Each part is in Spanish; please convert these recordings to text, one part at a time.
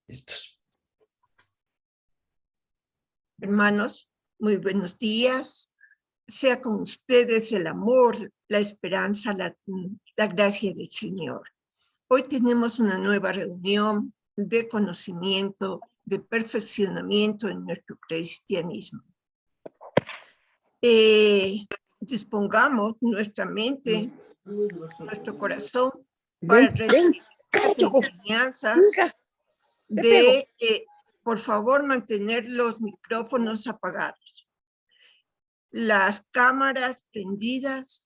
Listos. Hermanos, muy buenos días. Sea con ustedes el amor, la esperanza, la gracia del Señor. Hoy tenemos una nueva reunión de conocimiento, de perfeccionamiento en nuestro cristianismo. Dispongamos nuestra mente, nuestro corazón para recibir las enseñanzas de, por favor, mantener los micrófonos apagados, las cámaras prendidas,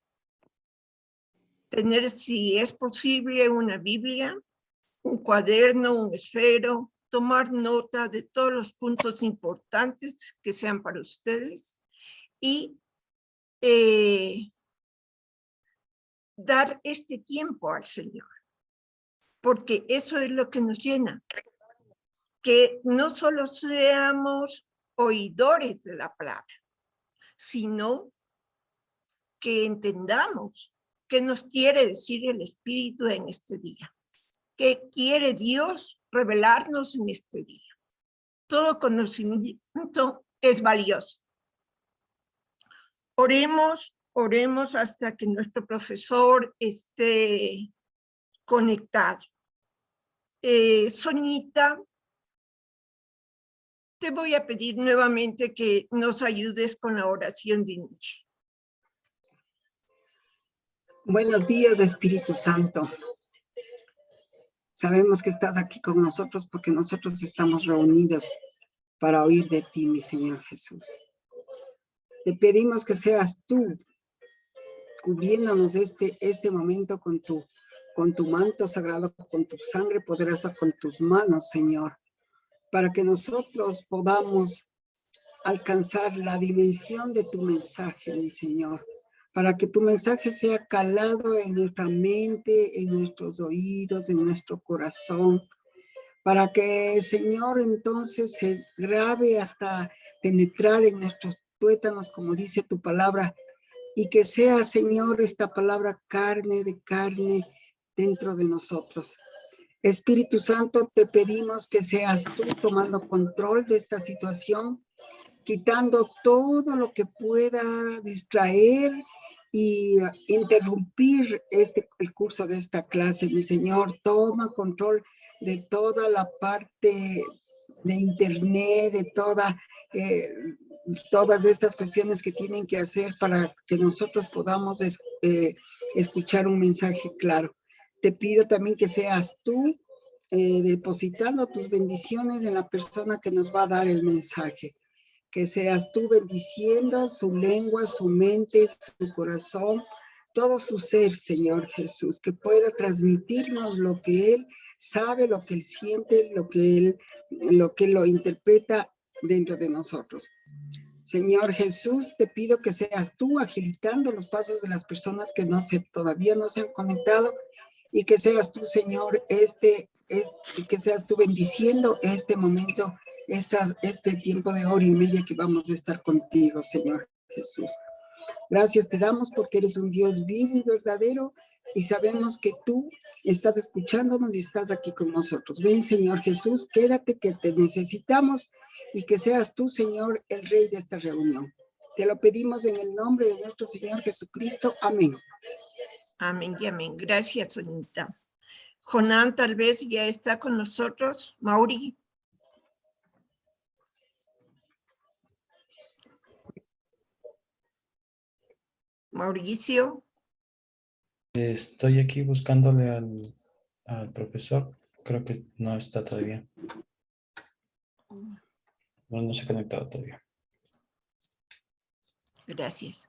tener, si es posible, una Biblia, un cuaderno, un esfero, tomar nota de todos los puntos importantes que sean para ustedes y dar este tiempo al Señor, porque eso es lo que nos llena, que no solo seamos oidores de la palabra, sino que entendamos qué nos quiere decir el Espíritu en este día, qué quiere Dios revelarnos en este día. Todo conocimiento es valioso. Oremos hasta que nuestro profesor esté conectado. Soñita, te voy a pedir nuevamente que nos ayudes con la oración de inicio. Buenos días, Espíritu Santo. Sabemos que estás aquí con nosotros porque nosotros estamos reunidos para oír de ti, mi Señor Jesús. Te pedimos que seas tú cubriéndonos este momento con tu manto sagrado, con tu sangre poderosa, con tus manos, Señor, para que nosotros podamos alcanzar la dimensión de tu mensaje, mi Señor, para que tu mensaje sea calado en nuestra mente, en nuestros oídos, en nuestro corazón, para que, Señor, entonces se grabe hasta penetrar en nuestros tuétanos, como dice tu palabra, y que sea, Señor, esta palabra carne de carne dentro de nosotros. Espíritu Santo, te pedimos que seas tú tomando control de esta situación, quitando todo lo que pueda distraer y interrumpir el curso de esta clase. Mi Señor, toma control de toda la parte de internet, de todas estas cuestiones que tienen que hacer para que nosotros podamos escuchar un mensaje claro. Te pido también que seas tú depositando tus bendiciones en la persona que nos va a dar el mensaje. Que seas tú bendiciendo su lengua, su mente, su corazón, todo su ser, Señor Jesús, que pueda transmitirnos lo que Él sabe, lo que Él siente, lo que Él lo interpreta dentro de nosotros. Señor Jesús, te pido que seas tú agilitando los pasos de las personas que todavía no se han conectado y que seas tú, Señor, que seas tú bendiciendo este momento, este tiempo de hora y media que vamos a estar contigo, Señor Jesús. Gracias te damos porque eres un Dios vivo y verdadero y sabemos que tú estás escuchándonos y estás aquí con nosotros. Ven, Señor Jesús, quédate que te necesitamos y que seas tú, Señor, el Rey de esta reunión. Te lo pedimos en el nombre de nuestro Señor Jesucristo. Amén. Amén y amén. Gracias, Sonita. Jonán tal vez ya está con nosotros. Mauri. Mauricio. Estoy aquí buscándole al profesor. Creo que no está todavía. No se ha conectado todavía. Gracias.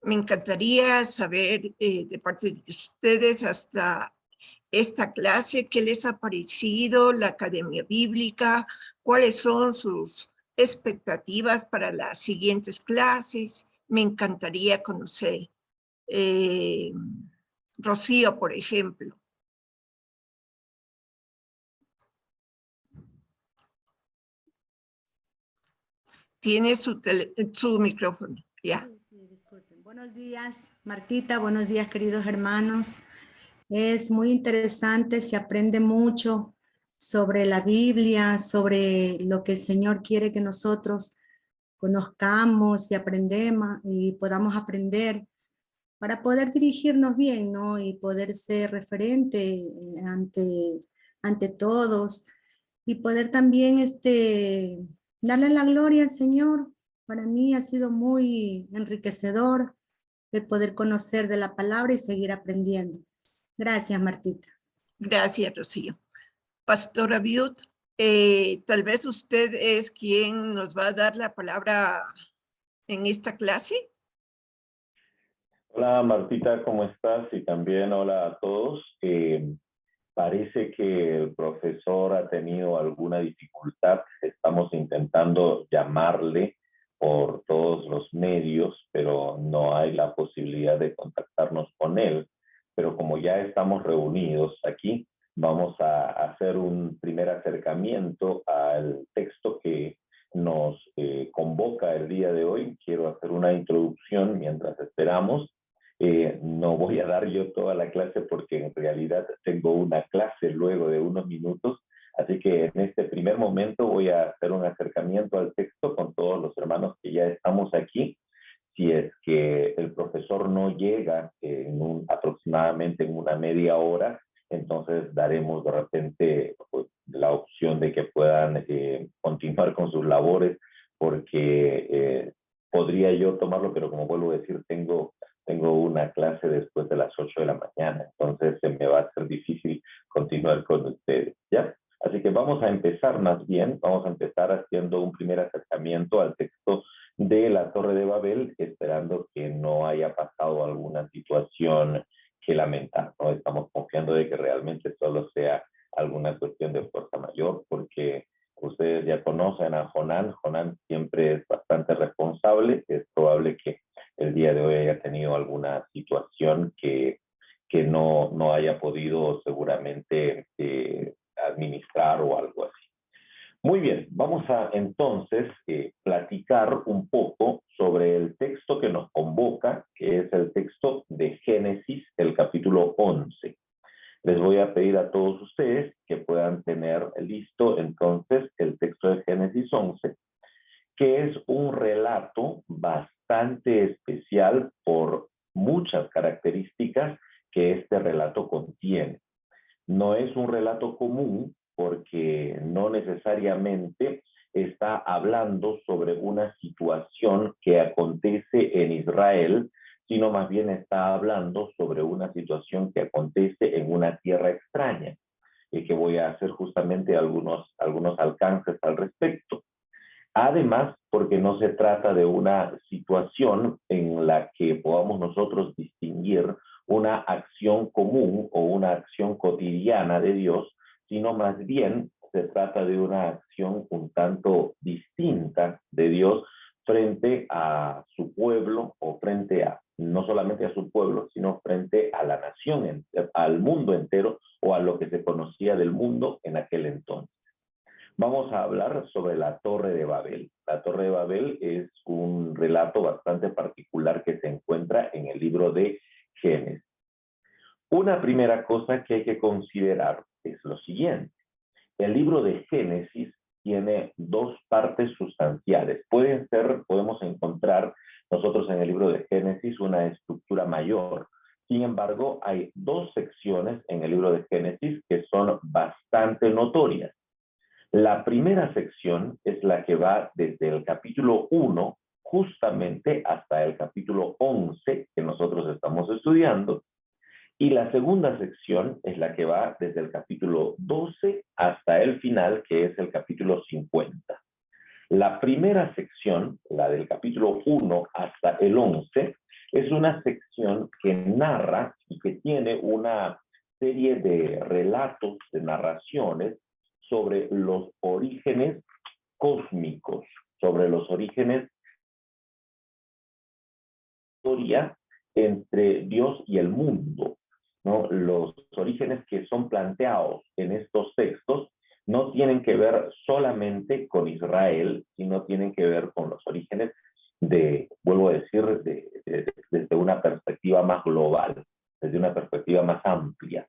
Me encantaría saber de parte de ustedes hasta esta clase, qué les ha parecido la Academia Bíblica, cuáles son sus expectativas para las siguientes clases. Me encantaría conocer. Rocío, por ejemplo. Tiene su micrófono, ya. Sí, disculpen. Buenos días, Martita. Buenos días, queridos hermanos. Es muy interesante, se aprende mucho sobre la Biblia, sobre lo que el Señor quiere que nosotros conozcamos y aprendemos y podamos aprender para poder dirigirnos bien, ¿no? Y poder ser referente ante todos y poder también darle la gloria al Señor. Para mí ha sido muy enriquecedor el poder conocer de la palabra y seguir aprendiendo. Gracias, Martita. Gracias, Rocío. Pastora Viud, tal vez usted es quien nos va a dar la palabra en esta clase. Hola Martita, ¿cómo estás? Y también hola a todos. Parece que el profesor ha tenido alguna dificultad. Estamos intentando llamarle por todos los medios, pero no hay la posibilidad de contactarnos con él. Pero como ya estamos reunidos aquí, vamos a hacer un primer acercamiento al texto que nos convoca el día de hoy. Quiero hacer una introducción mientras esperamos. No voy a dar yo toda la clase porque en realidad tengo una clase luego de unos minutos, así que en este primer momento voy a hacer un acercamiento al texto con todos los hermanos que ya estamos aquí. Si es que el profesor no llega aproximadamente en una media hora, entonces daremos de repente pues, la opción de que puedan continuar con sus labores, porque podría yo tomarlo, pero como vuelvo a decir, tengo una clase después de las 8 de la mañana, entonces se me va a hacer difícil continuar con ustedes, ¿ya? Así que vamos a empezar más bien, vamos a empezar haciendo un primer acercamiento al texto de la Torre de Babel, esperando que no haya pasado alguna situación que lamentar, ¿no? Estamos confiando de que realmente solo sea alguna cuestión de fuerza mayor, porque ustedes ya conocen a Jonán. Jonán siempre es bastante responsable, es probable que el día de hoy haya tenido alguna situación que no haya podido seguramente administrar o algo así. Muy bien, vamos a entonces platicar un poco sobre el texto que nos convoca, que es el texto de Génesis, el capítulo 11. Les voy a pedir a todos ustedes que puedan tener listo entonces el texto de Génesis 11, que es un relato bastante especial por muchas características que este relato contiene. No es un relato común porque no necesariamente está hablando sobre una situación que acontece en Israel, sino más bien está hablando sobre una situación que acontece en una tierra extraña, y que voy a hacer justamente algunos alcances al respecto. Además, porque no se trata de una situación en la que podamos nosotros distinguir una acción común o una acción cotidiana de Dios, sino más bien se trata de una acción un tanto distinta de Dios frente a su pueblo, o frente a, no solamente a su pueblo, sino frente a la nación, al mundo entero, o a lo que se conocía del mundo en aquel entonces. Vamos a hablar sobre la Torre de Babel. La Torre de Babel es un relato bastante particular que se encuentra en el libro de Génesis. Una primera cosa que hay que considerar es lo siguiente. El libro de Génesis tiene dos partes sustanciales. Podemos encontrar nosotros en el libro de Génesis una estructura mayor. Sin embargo, hay dos secciones en el libro de Génesis que son bastante notorias. La primera sección es la que va desde el capítulo 1 justamente hasta el capítulo 11 que nosotros estamos estudiando, y la segunda sección es la que va desde el capítulo 12 hasta el final, que es el capítulo 50. La primera sección, la del capítulo 1 hasta el 11, es una sección que narra y que tiene una serie de relatos, de narraciones sobre los orígenes cósmicos, sobre los orígenes de la historia entre Dios y el mundo, ¿no? Los orígenes que son planteados en estos textos no tienen que ver solamente con Israel, sino tienen que ver con los orígenes vuelvo a decir, desde una perspectiva más global, desde una perspectiva más amplia.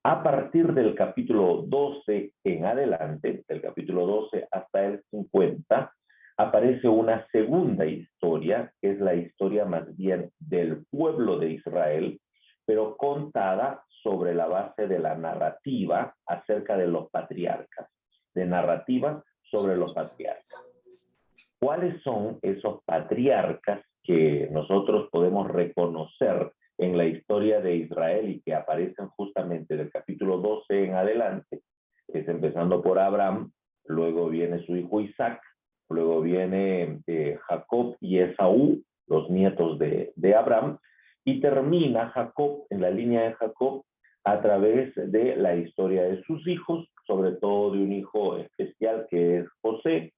A partir del capítulo 12 en adelante, del capítulo 12 hasta el 50, aparece una segunda historia, que es la historia más bien del pueblo de Israel, pero contada sobre la base de la narrativa acerca de los patriarcas, de narrativa sobre los patriarcas. ¿Cuáles son esos patriarcas que nosotros podemos reconocer en la historia de Israel y que aparecen justamente del capítulo 12 en adelante? Es empezando por Abraham, luego viene su hijo Isaac, luego viene Jacob y Esaú, los nietos de Abraham, y termina Jacob, en la línea de Jacob, a través de la historia de sus hijos, sobre todo de un hijo especial que es José,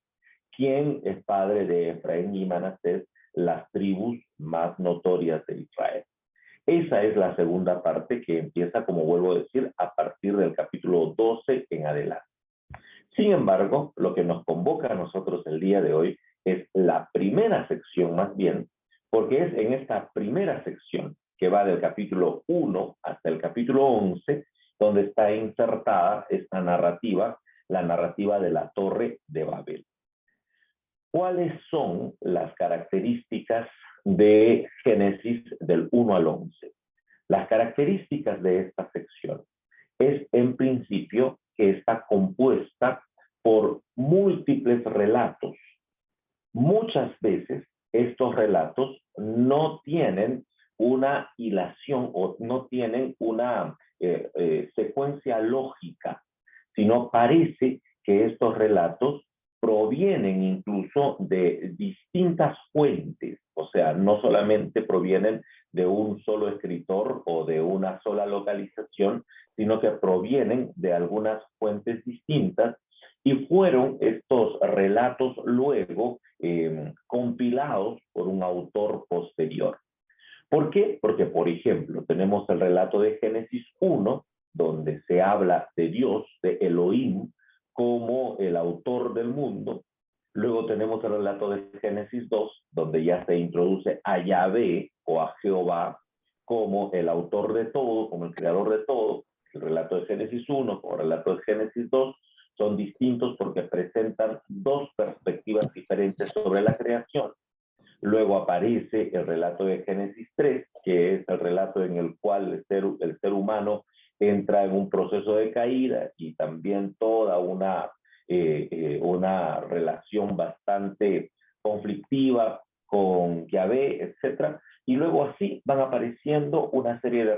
quien es padre de Efraín y Manasés, las tribus más notorias de Israel. Esa es la segunda parte que empieza, como vuelvo a decir, a partir del capítulo 12 en adelante. Sin embargo, lo que nos convoca a nosotros el día de hoy es la primera sección más bien, porque es en esta primera sección que va del capítulo 1 hasta el capítulo 11, donde está insertada esta narrativa, la narrativa de la Torre de Babel. ¿Cuáles son las características de Génesis del 1 al 11? Las características de esta sección es, en principio, que está compuesta por múltiples relatos. Muchas veces estos relatos no tienen una hilación o no tienen una secuencia lógica, sino parece que estos relatos provienen incluso de distintas fuentes, o sea, no solamente provienen de un solo escritor o de una sola localización, sino que provienen de algunas fuentes distintas y fueron estos relatos luego compilados por un autor posterior. ¿Por qué? Porque, por ejemplo, tenemos el relato de Génesis 1, donde se habla de Dios, de Elohim, como el autor del mundo. Luego tenemos el relato de Génesis 2, donde ya se introduce a Yahvé o a Jehová como el autor de todo, como el creador de todo. El relato de Génesis 1 como el relato de Génesis 2 son distintos porque presentan dos perspectivas diferentes sobre la creación. Luego aparece el relato de Génesis 3, que es el relato en el cual el ser humano entra en un proceso de caída y también toda una relación bastante conflictiva con Yahvé, etc. Y luego así van apareciendo una serie de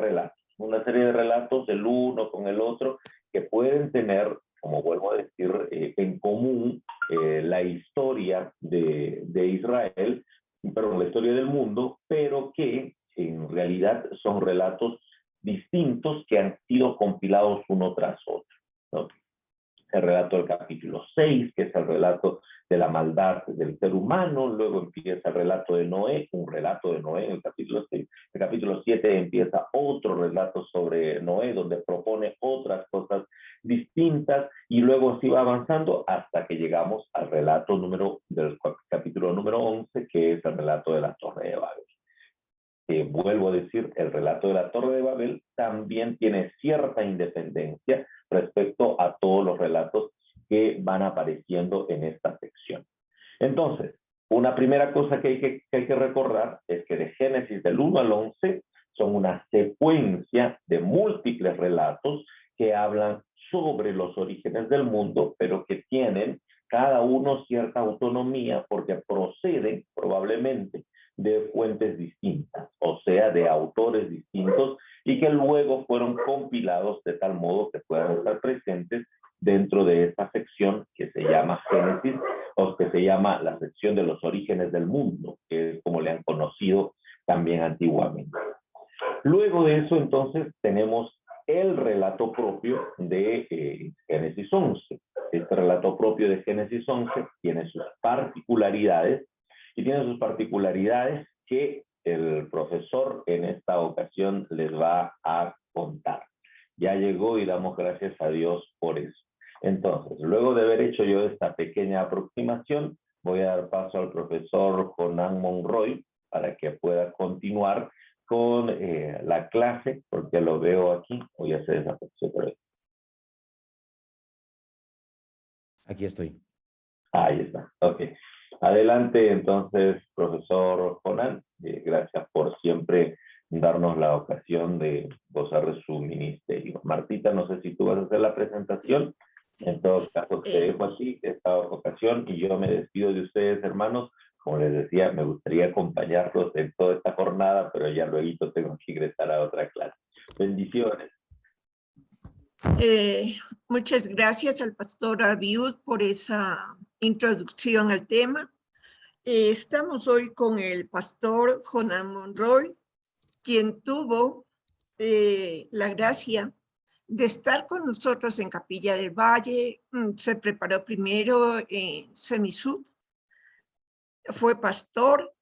relatos el uno con el otro que pueden tener, como vuelvo a decir, en común la historia de Israel, perdón, la historia del mundo, pero que en realidad son relatos distintos que han sido compilados uno tras otro, ¿no? El relato del capítulo 6, que es el relato de la maldad del ser humano, luego empieza el relato de Noé, un relato de Noé en el capítulo 6, el capítulo 7 empieza otro relato sobre Noé, donde propone otras cosas distintas, y luego así va avanzando hasta que llegamos al relato del capítulo número 11, que es el relato de la Torre de Babel. Vuelvo a decir, el relato de la Torre de Babel también tiene cierta independencia respecto a todos los relatos que van apareciendo en esta sección. Entonces, una primera cosa que hay que recordar es que de Génesis del 1 al 11 son una secuencia de múltiples relatos que hablan sobre los orígenes del mundo, pero que tienen cada uno cierta autonomía porque proceden probablemente de fuentes distintas, o sea, de autores distintos, y que luego fueron compilados de tal modo que puedan estar presentes dentro de esta sección que se llama Génesis, o que se llama la sección de los orígenes del mundo, que es como le han conocido también antiguamente. Luego de eso, entonces, tenemos el relato propio de Génesis 11. Este relato propio de Génesis 11 tiene sus particularidades, y tiene sus particularidades que el profesor en esta ocasión les va a contar. Ya llegó y damos gracias a Dios por eso. Entonces, luego de haber hecho yo esta pequeña aproximación, voy a dar paso al profesor Jonan Monroy para que pueda continuar con la clase, porque lo veo aquí. Voy a hacer esa presentación. Aquí estoy. Ahí está, ok. Adelante entonces, profesor Jonan. Gracias por siempre darnos la ocasión de gozar de su ministerio. Martita, no sé si tú vas a hacer la presentación. En todo caso, te dejo así esta ocasión y yo me despido de ustedes, hermanos. Como les decía, me gustaría acompañarlos en toda esta jornada, pero ya luego tengo que ingresar a otra clase. Bendiciones. Muchas gracias al pastor Abiud por esa introducción al tema. Estamos hoy con el pastor Jonan Monroy, quien tuvo la gracia de estar con nosotros en Capilla del Valle. Se preparó primero en Semisud, fue pastor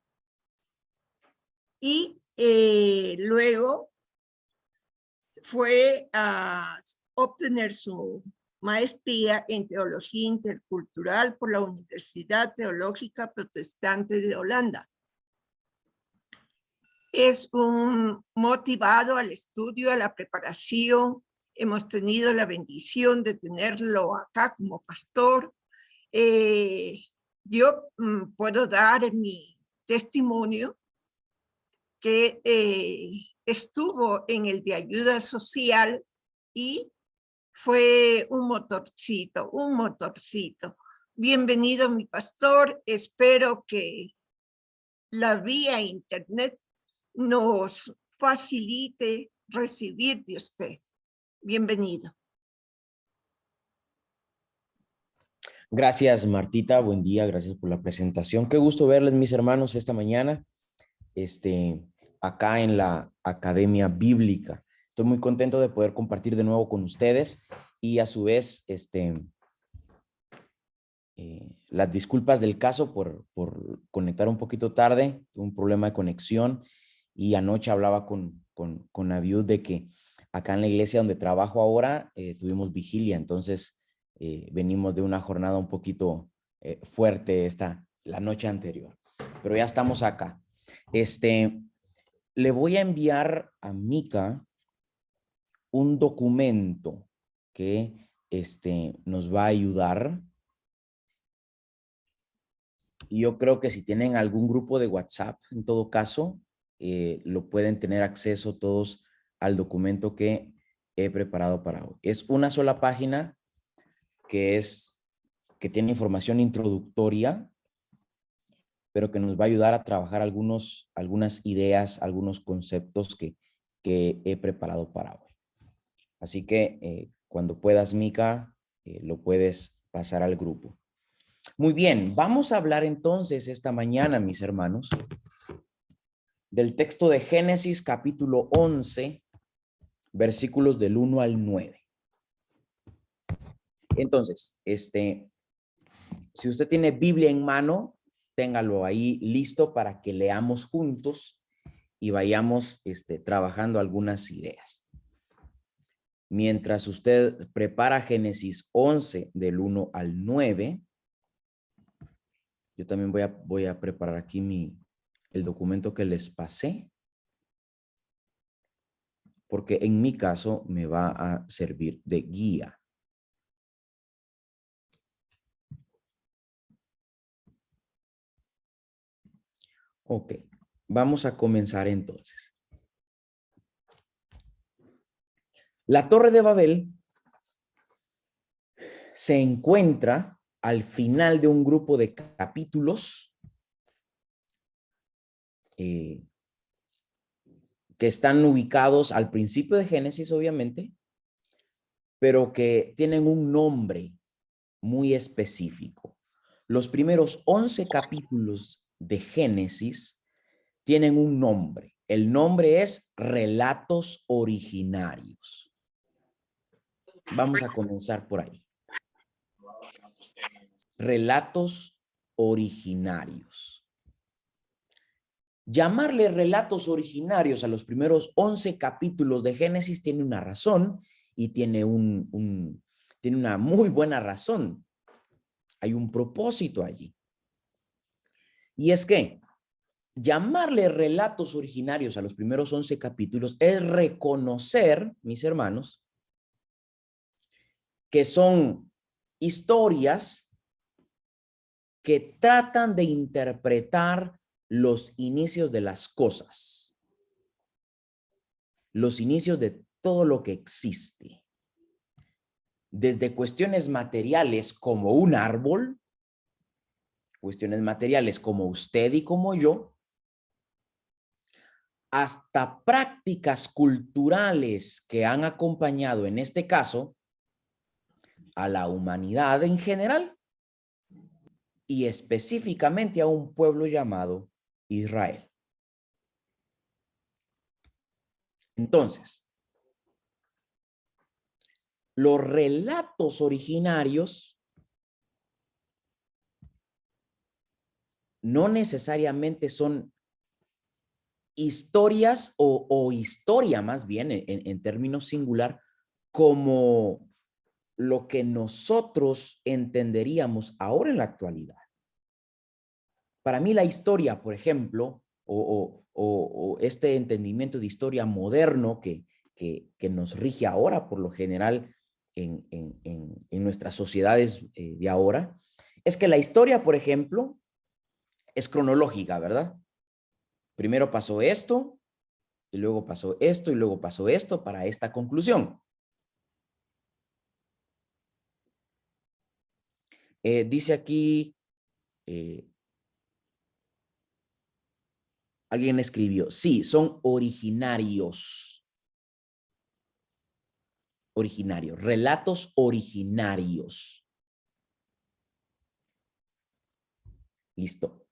y luego fue a obtener su maestría en Teología Intercultural por la Universidad Teológica Protestante de Holanda. Es un motivado al estudio, a la preparación. Hemos tenido la bendición de tenerlo acá como pastor. Yo puedo dar mi testimonio que estuvo en el de ayuda social y fue un motorcito, un motorcito. Bienvenido, mi pastor. Espero que la vía internet nos facilite recibir de usted. Bienvenido. Gracias, Martita. Buen día. Gracias por la presentación. Qué gusto verles, mis hermanos, esta mañana, acá en la Academia Bíblica. Estoy muy contento de poder compartir de nuevo con ustedes y a su vez, las disculpas del caso por conectar un poquito tarde, un problema de conexión, y anoche hablaba con Abiud de que acá en la iglesia donde trabajo ahora tuvimos vigilia, entonces venimos de una jornada un poquito fuerte la noche anterior, pero ya estamos acá. Le voy a enviar a Mica un documento que nos va a ayudar. Y yo creo que si tienen algún grupo de WhatsApp, en todo caso, lo pueden tener acceso todos al documento que he preparado para hoy. Es una sola página que tiene información introductoria, pero que nos va a ayudar a trabajar algunas ideas, algunos conceptos que he preparado para hoy. Así que cuando puedas, Mica, lo puedes pasar al grupo. Muy bien, vamos a hablar entonces esta mañana, mis hermanos, del texto de Génesis capítulo 11, versículos del 1 al 9. Entonces, si usted tiene Biblia en mano, téngalo ahí listo para que leamos juntos y vayamos trabajando algunas ideas. Mientras usted prepara Génesis 11 del 1 al 9, yo también voy a preparar aquí el documento que les pasé, porque en mi caso me va a servir de guía. Ok, vamos a comenzar entonces. La Torre de Babel se encuentra al final de un grupo de capítulos que están ubicados al principio de Génesis, obviamente, pero que tienen un nombre muy específico. Los primeros 11 capítulos de Génesis tienen un nombre. El nombre es Relatos Originarios. Vamos a comenzar por ahí. Relatos originarios. Llamarle relatos originarios a los primeros 11 capítulos de Génesis tiene una razón y tiene un tiene una muy buena razón. Hay un propósito allí. Y es que llamarle relatos originarios a los primeros 11 capítulos es reconocer, mis hermanos, que son historias que tratan de interpretar los inicios de las cosas, los inicios de todo lo que existe, desde cuestiones materiales como un árbol, cuestiones materiales como usted y como yo, hasta prácticas culturales que han acompañado, en este caso, a la humanidad en general y específicamente a un pueblo llamado Israel. Entonces, los relatos originarios no necesariamente son historias o historia más bien en términos singular como lo que nosotros entenderíamos ahora en la actualidad. Para mí la historia, por ejemplo, o este entendimiento de historia moderno que nos rige ahora por lo general en nuestras sociedades de ahora, es que la historia, por ejemplo, es cronológica, ¿verdad? Primero pasó esto, y luego pasó esto, y luego pasó esto para esta conclusión. Dice aquí, alguien escribió, sí, son originarios. Originarios, relatos originarios. Listo.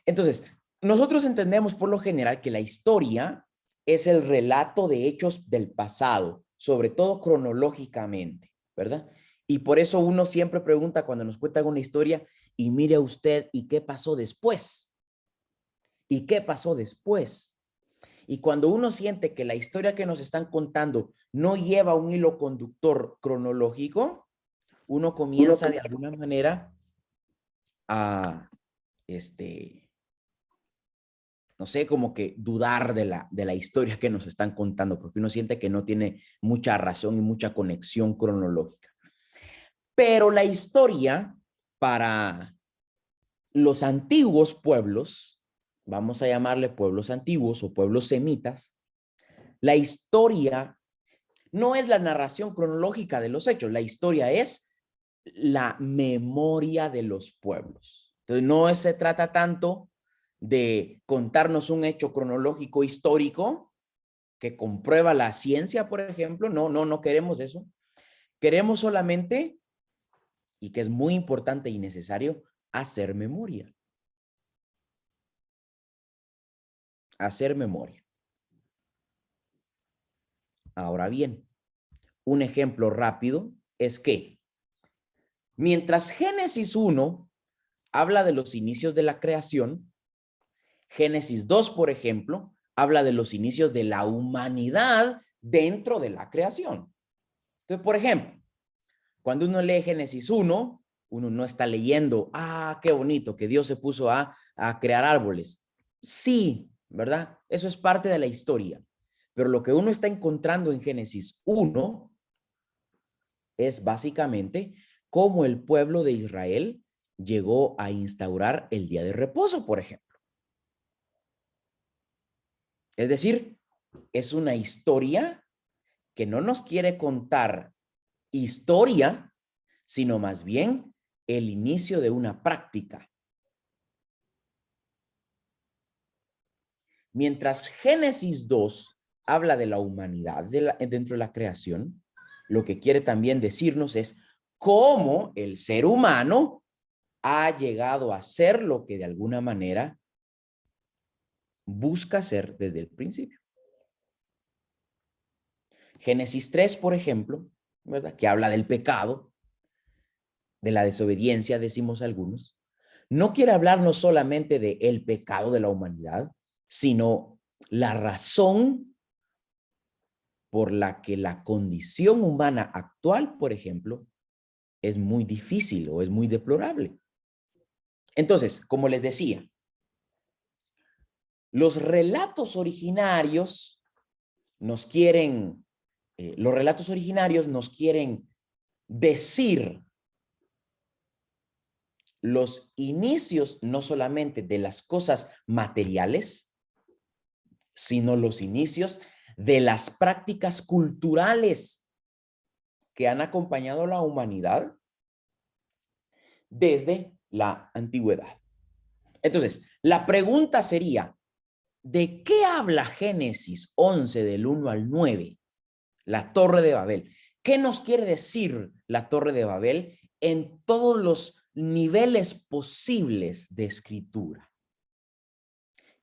Entonces, nosotros entendemos por lo general que la historia es el relato de hechos del pasado, sobre todo cronológicamente, ¿verdad? Y por eso uno siempre pregunta cuando nos cuentan una historia, y mire usted, ¿y qué pasó después? ¿Y qué pasó después? Y cuando uno siente que la historia que nos están contando no lleva un hilo conductor cronológico, uno comienza de alguna manera a, no sé, como que dudar de la historia que nos están contando, porque uno siente que no tiene mucha razón y mucha conexión cronológica. Pero la historia para los antiguos pueblos, vamos a llamarle pueblos antiguos o pueblos semitas, la historia no es la narración cronológica de los hechos, la historia es la memoria de los pueblos. Entonces no se trata tanto de contarnos un hecho cronológico histórico que comprueba la ciencia, por ejemplo. No queremos eso. Queremos solamente, y que es muy importante y necesario, hacer memoria. Hacer memoria. Ahora bien, un ejemplo rápido es que mientras Génesis 1 habla de los inicios de la creación, Génesis 2, por ejemplo, habla de los inicios de la humanidad dentro de la creación. Entonces, por ejemplo, cuando uno lee Génesis 1, uno no está leyendo, qué bonito que Dios se puso a crear árboles. Sí, ¿verdad? Eso es parte de la historia. Pero lo que uno está encontrando en Génesis 1 es básicamente cómo el pueblo de Israel llegó a instaurar el día de reposo, por ejemplo. Es decir, es una historia que no nos quiere contar historia, sino más bien el inicio de una práctica. Mientras Génesis 2 habla de la humanidad dentro de la creación, lo que quiere también decirnos es cómo el ser humano ha llegado a ser lo que de alguna manera busca ser desde el principio. Génesis 3, por ejemplo, ¿verdad? Que habla del pecado, de la desobediencia, decimos algunos, no quiere hablarnos solamente de el pecado de la humanidad, sino la razón por la que la condición humana actual, por ejemplo, es muy difícil o es muy deplorable. Entonces, como les decía, los relatos originarios nos quieren decir los inicios no solamente de las cosas materiales, sino los inicios de las prácticas culturales que han acompañado a la humanidad desde la antigüedad. Entonces, la pregunta sería, ¿de qué habla Génesis 11 del 1 al 9? La Torre de Babel. ¿Qué nos quiere decir la Torre de Babel en todos los niveles posibles de escritura?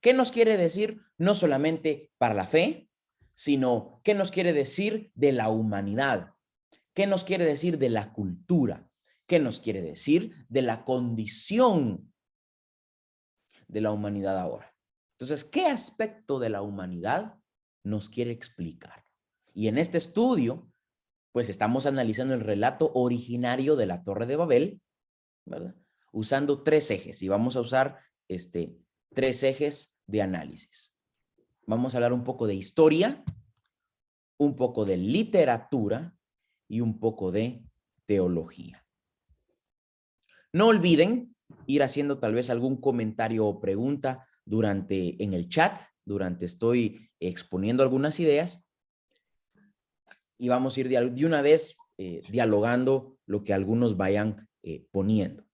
¿Qué nos quiere decir no solamente para la fe, sino qué nos quiere decir de la humanidad? ¿Qué nos quiere decir de la cultura? ¿Qué nos quiere decir de la condición de la humanidad ahora? Entonces, ¿qué aspecto de la humanidad nos quiere explicar? Y en este estudio, pues estamos analizando el relato originario de la Torre de Babel, ¿verdad? Usando 3 ejes, y vamos a usar 3 ejes de análisis. Vamos a hablar un poco de historia, un poco de literatura y un poco de teología. No olviden ir haciendo tal vez algún comentario o pregunta en el chat, estoy exponiendo algunas ideas, y vamos a ir de una vez dialogando lo que algunos vayan poniendo.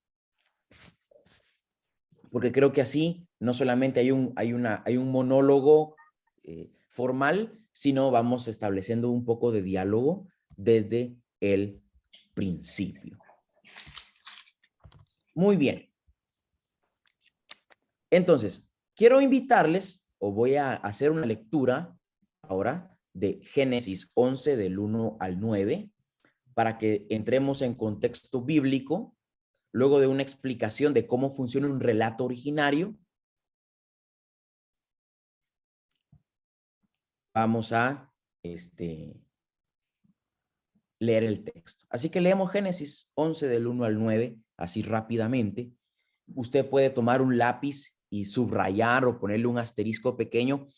Porque creo que así no solamente hay un monólogo formal, sino vamos estableciendo un poco de diálogo desde el principio. Muy bien. Entonces, quiero invitarles, o voy a hacer una lectura ahora de Génesis 11 del 1 al 9, para que entremos en contexto bíblico, luego de una explicación de cómo funciona un relato originario. Vamos a leer el texto. Así que leemos Génesis 11 del 1 al 9, así rápidamente. Usted puede tomar un lápiz y subrayar o ponerle un asterisco pequeño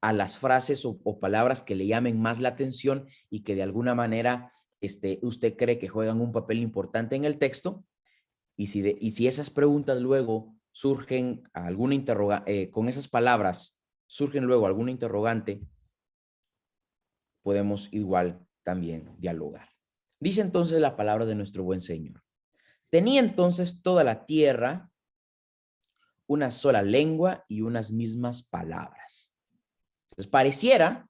a las frases o palabras que le llamen más la atención y que de alguna manera usted cree que juegan un papel importante en el texto. Y si esas preguntas luego surgen con esas palabras surgen luego alguna interrogante, podemos igual también dialogar. Dice entonces la palabra de nuestro buen Señor. Tenía entonces toda la tierra una sola lengua y unas mismas palabras. Entonces pareciera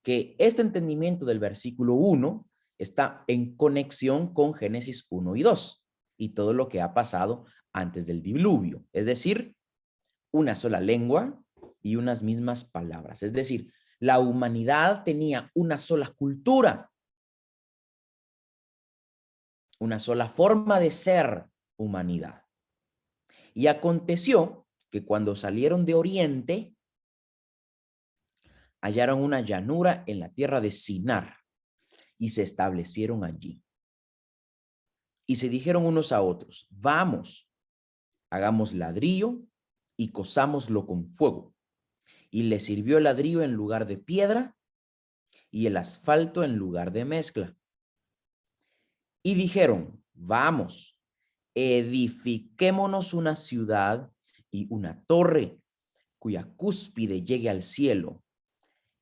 que este entendimiento del versículo 1 está en conexión con Génesis 1 y 2 y todo lo que ha pasado antes del diluvio. Es decir, una sola lengua y unas mismas palabras. Es decir, la humanidad tenía una sola cultura, una sola forma de ser humanidad. Y aconteció que cuando salieron de Oriente, hallaron una llanura en la tierra de Sinar y se establecieron allí. Y se dijeron unos a otros, vamos, hagamos ladrillo y cozámoslo con fuego. Y les sirvió el ladrillo en lugar de piedra y el asfalto en lugar de mezcla. Y dijeron, vamos, edifiquémonos una ciudad y una torre cuya cúspide llegue al cielo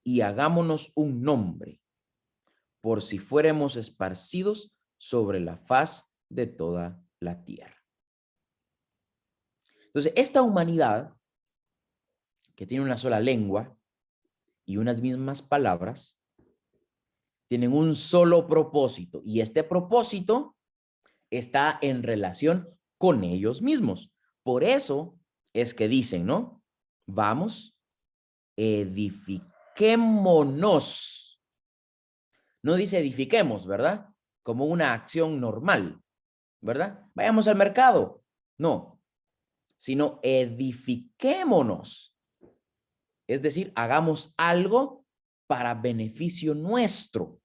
y hagámonos un nombre por si fuéramos esparcidos sobre la faz de toda la tierra. Entonces, esta humanidad que tiene una sola lengua y unas mismas palabras, tienen un solo propósito y este propósito está en relación con ellos mismos. Por eso es que dicen, ¿no? Vamos, edifiquémonos. No dice edifiquemos, ¿verdad? Como una acción normal, ¿verdad? Vayamos al mercado. No, sino edifiquémonos. Es decir, hagamos algo para beneficio nuestro,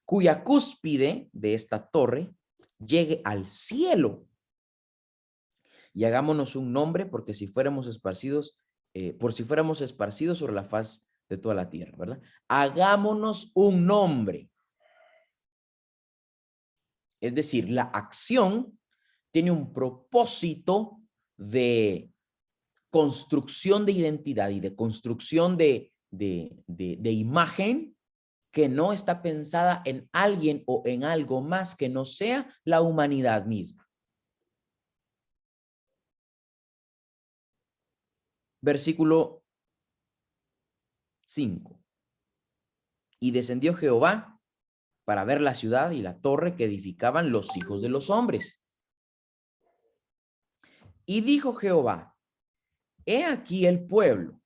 cuya cúspide de esta torre llegue al cielo. Y hagámonos un nombre, porque si fuéramos esparcidos, por si fuéramos esparcidos sobre la faz de toda la tierra, ¿verdad? Hagámonos un nombre. Es decir, la acción tiene un propósito de construcción de identidad y de construcción de imagen que no está pensada en alguien o en algo más que no sea la humanidad misma. Versículo 5. Y descendió Jehová para ver la ciudad y la torre que edificaban los hijos de los hombres. Y dijo Jehová, he aquí el pueblo.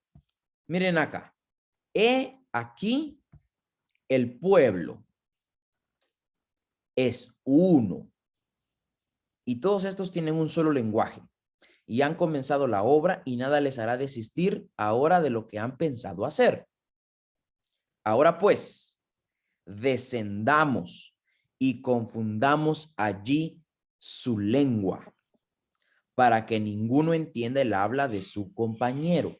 Miren acá. He aquí el pueblo. Es uno. Y todos estos tienen un solo lenguaje. Y han comenzado la obra y nada les hará desistir ahora de lo que han pensado hacer. Ahora pues, descendamos y confundamos allí su lengua, para que ninguno entienda el habla de su compañero.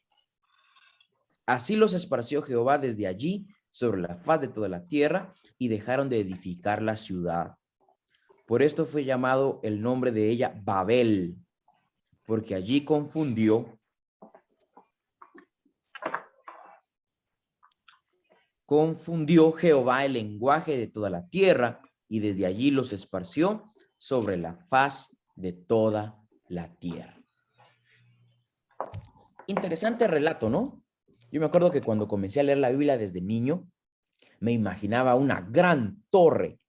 Así los esparció Jehová desde allí sobre la faz de toda la tierra y dejaron de edificar la ciudad. Por esto fue llamado el nombre de ella Babel, porque allí confundió Jehová el lenguaje de toda la tierra y desde allí los esparció sobre la faz de toda la tierra. Interesante relato, ¿no? Yo me acuerdo que cuando comencé a leer la Biblia desde niño, me imaginaba una gran torre.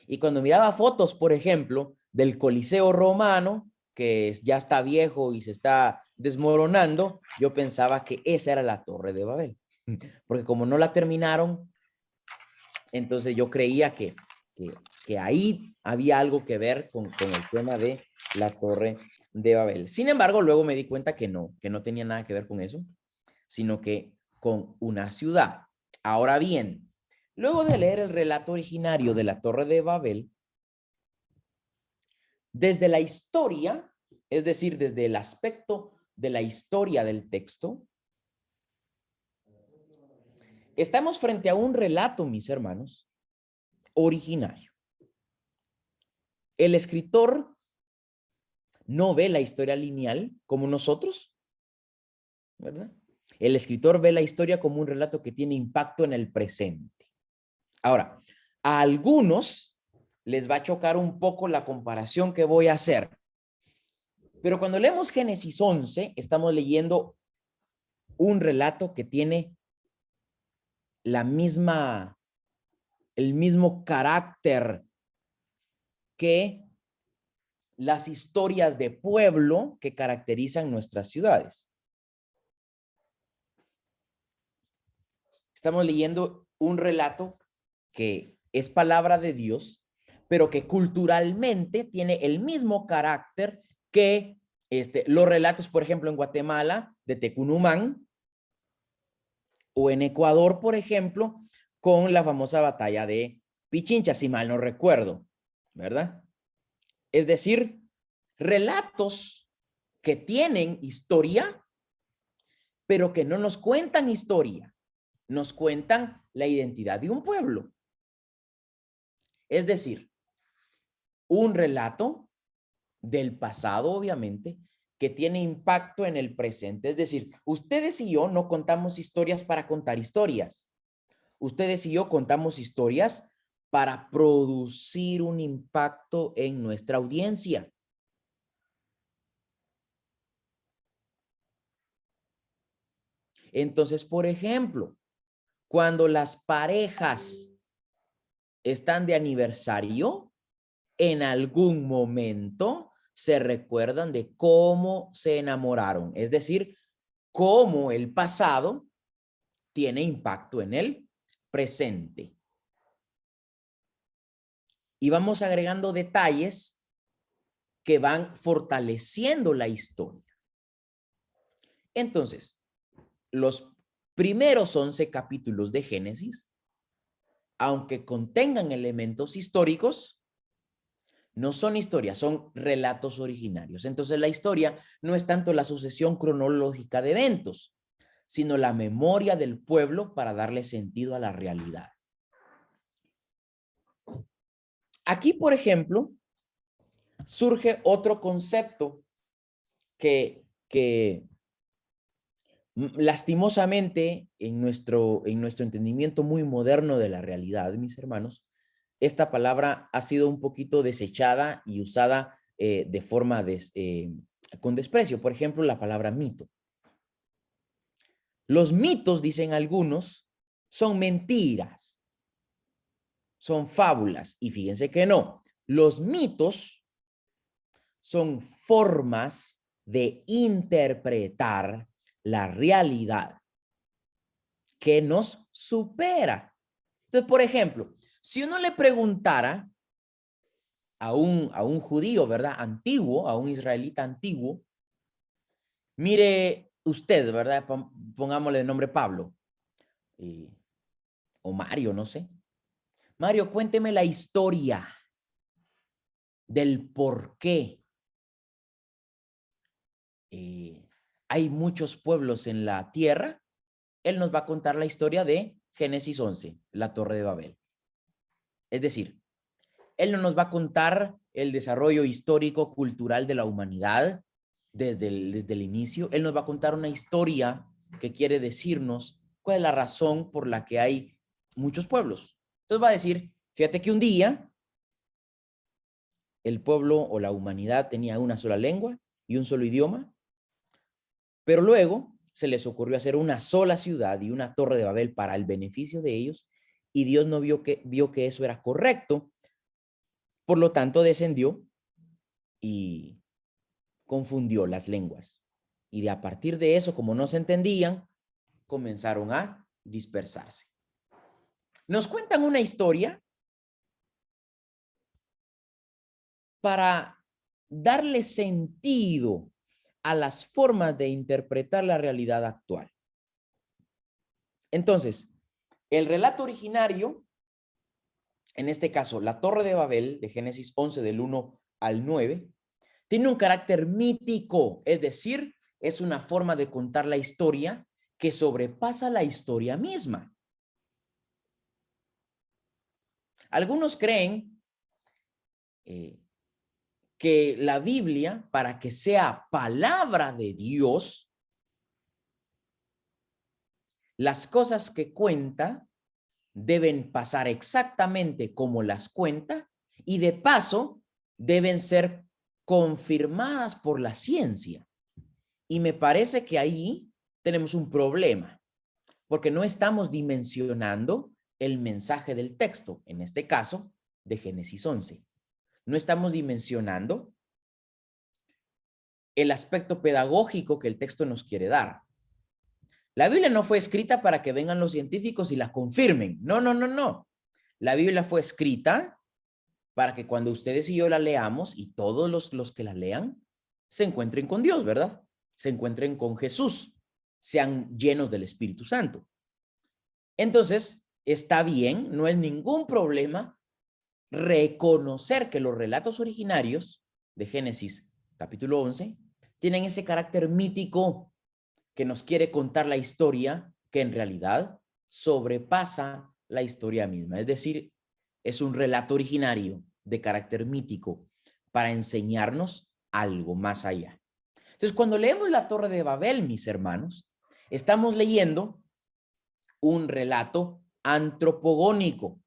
Y cuando miraba fotos, por ejemplo, del Coliseo romano, que ya está viejo y se está desmoronando, yo pensaba que esa era la Torre de Babel. Porque como no la terminaron, entonces yo creía que ahí había algo que ver con el tema de la Torre de Babel. Sin embargo, luego me di cuenta que no tenía nada que ver con eso, sino que con una ciudad. Ahora bien, luego de leer el relato originario de la Torre de Babel, desde la historia, es decir, desde el aspecto de la historia del texto, estamos frente a un relato, mis hermanos, originario. El escritor no ve la historia lineal como nosotros, ¿verdad? El escritor ve la historia como un relato que tiene impacto en el presente. Ahora, a algunos les va a chocar un poco la comparación que voy a hacer. Pero cuando leemos Génesis 11, estamos leyendo un relato que tiene el mismo carácter que las historias de pueblo que caracterizan nuestras ciudades. Estamos leyendo un relato que es palabra de Dios, pero que culturalmente tiene el mismo carácter que los relatos, por ejemplo, en Guatemala de Tecunumán, o en Ecuador, por ejemplo, con la famosa batalla de Pichincha, si mal no recuerdo, ¿verdad? Es decir, relatos que tienen historia, pero que no nos cuentan historia, nos cuentan la identidad de un pueblo. Es decir, un relato del pasado, obviamente, que tiene impacto en el presente. Es decir, ustedes y yo no contamos historias para contar historias. Ustedes y yo contamos historias para producir un impacto en nuestra audiencia. Entonces, por ejemplo, cuando las parejas están de aniversario, en algún momento se recuerdan de cómo se enamoraron. Es decir, cómo el pasado tiene impacto en el presente. Y vamos agregando detalles que van fortaleciendo la historia. Entonces, los primeros 11 capítulos de Génesis, aunque contengan elementos históricos, no son historias, son relatos originarios. Entonces, la historia no es tanto la sucesión cronológica de eventos, sino la memoria del pueblo para darle sentido a la realidad. Aquí, por ejemplo, surge otro concepto que lastimosamente en nuestro entendimiento muy moderno de la realidad, mis hermanos, esta palabra ha sido un poquito desechada y usada de forma con desprecio. Por ejemplo, la palabra mito. Los mitos, dicen algunos, son mentiras, son fábulas. Y fíjense que no. Los mitos son formas de interpretar la realidad que nos supera. Entonces, por ejemplo, si uno le preguntara a un judío, ¿verdad? Antiguo, a un israelita antiguo, mire usted, ¿verdad? Pongámosle el nombre Pablo o Mario, no sé. Mario, cuénteme la historia del por qué hay muchos pueblos en la tierra. Él nos va a contar la historia de Génesis 11, la Torre de Babel. Es decir, él no nos va a contar el desarrollo histórico, cultural de la humanidad desde el inicio. Él nos va a contar una historia que quiere decirnos cuál es la razón por la que hay muchos pueblos. Entonces va a decir, fíjate que un día el pueblo o la humanidad tenía una sola lengua y un solo idioma, pero luego se les ocurrió hacer una sola ciudad y una torre de Babel para el beneficio de ellos, y Dios no vio que eso era correcto. Por lo tanto, descendió y confundió las lenguas. Y de a partir de eso, como no se entendían, comenzaron a dispersarse. Nos cuentan una historia para darle sentido a las formas de interpretar la realidad actual. Entonces, el relato originario, en este caso, la Torre de Babel, de Génesis 11, del 1 al 9, tiene un carácter mítico, es decir, es una forma de contar la historia que sobrepasa la historia misma. Algunos creen que la Biblia, para que sea palabra de Dios, las cosas que cuenta deben pasar exactamente como las cuenta y de paso deben ser confirmadas por la ciencia. Y me parece que ahí tenemos un problema, porque no estamos dimensionando el mensaje del texto, en este caso de Génesis 11. No estamos dimensionando el aspecto pedagógico que el texto nos quiere dar. La Biblia no fue escrita para que vengan los científicos y la confirmen. No, no, no, no. La Biblia fue escrita para que cuando ustedes y yo la leamos, y todos los que la lean, se encuentren con Dios, ¿verdad? Se encuentren con Jesús, sean llenos del Espíritu Santo. Entonces, está bien, no es ningún problema reconocer que los relatos originarios de Génesis capítulo 11 tienen ese carácter mítico que nos quiere contar la historia que en realidad sobrepasa la historia misma. Es decir, es un relato originario de carácter mítico para enseñarnos algo más allá. Entonces, cuando leemos la Torre de Babel, mis hermanos, estamos leyendo un relato antropogónico.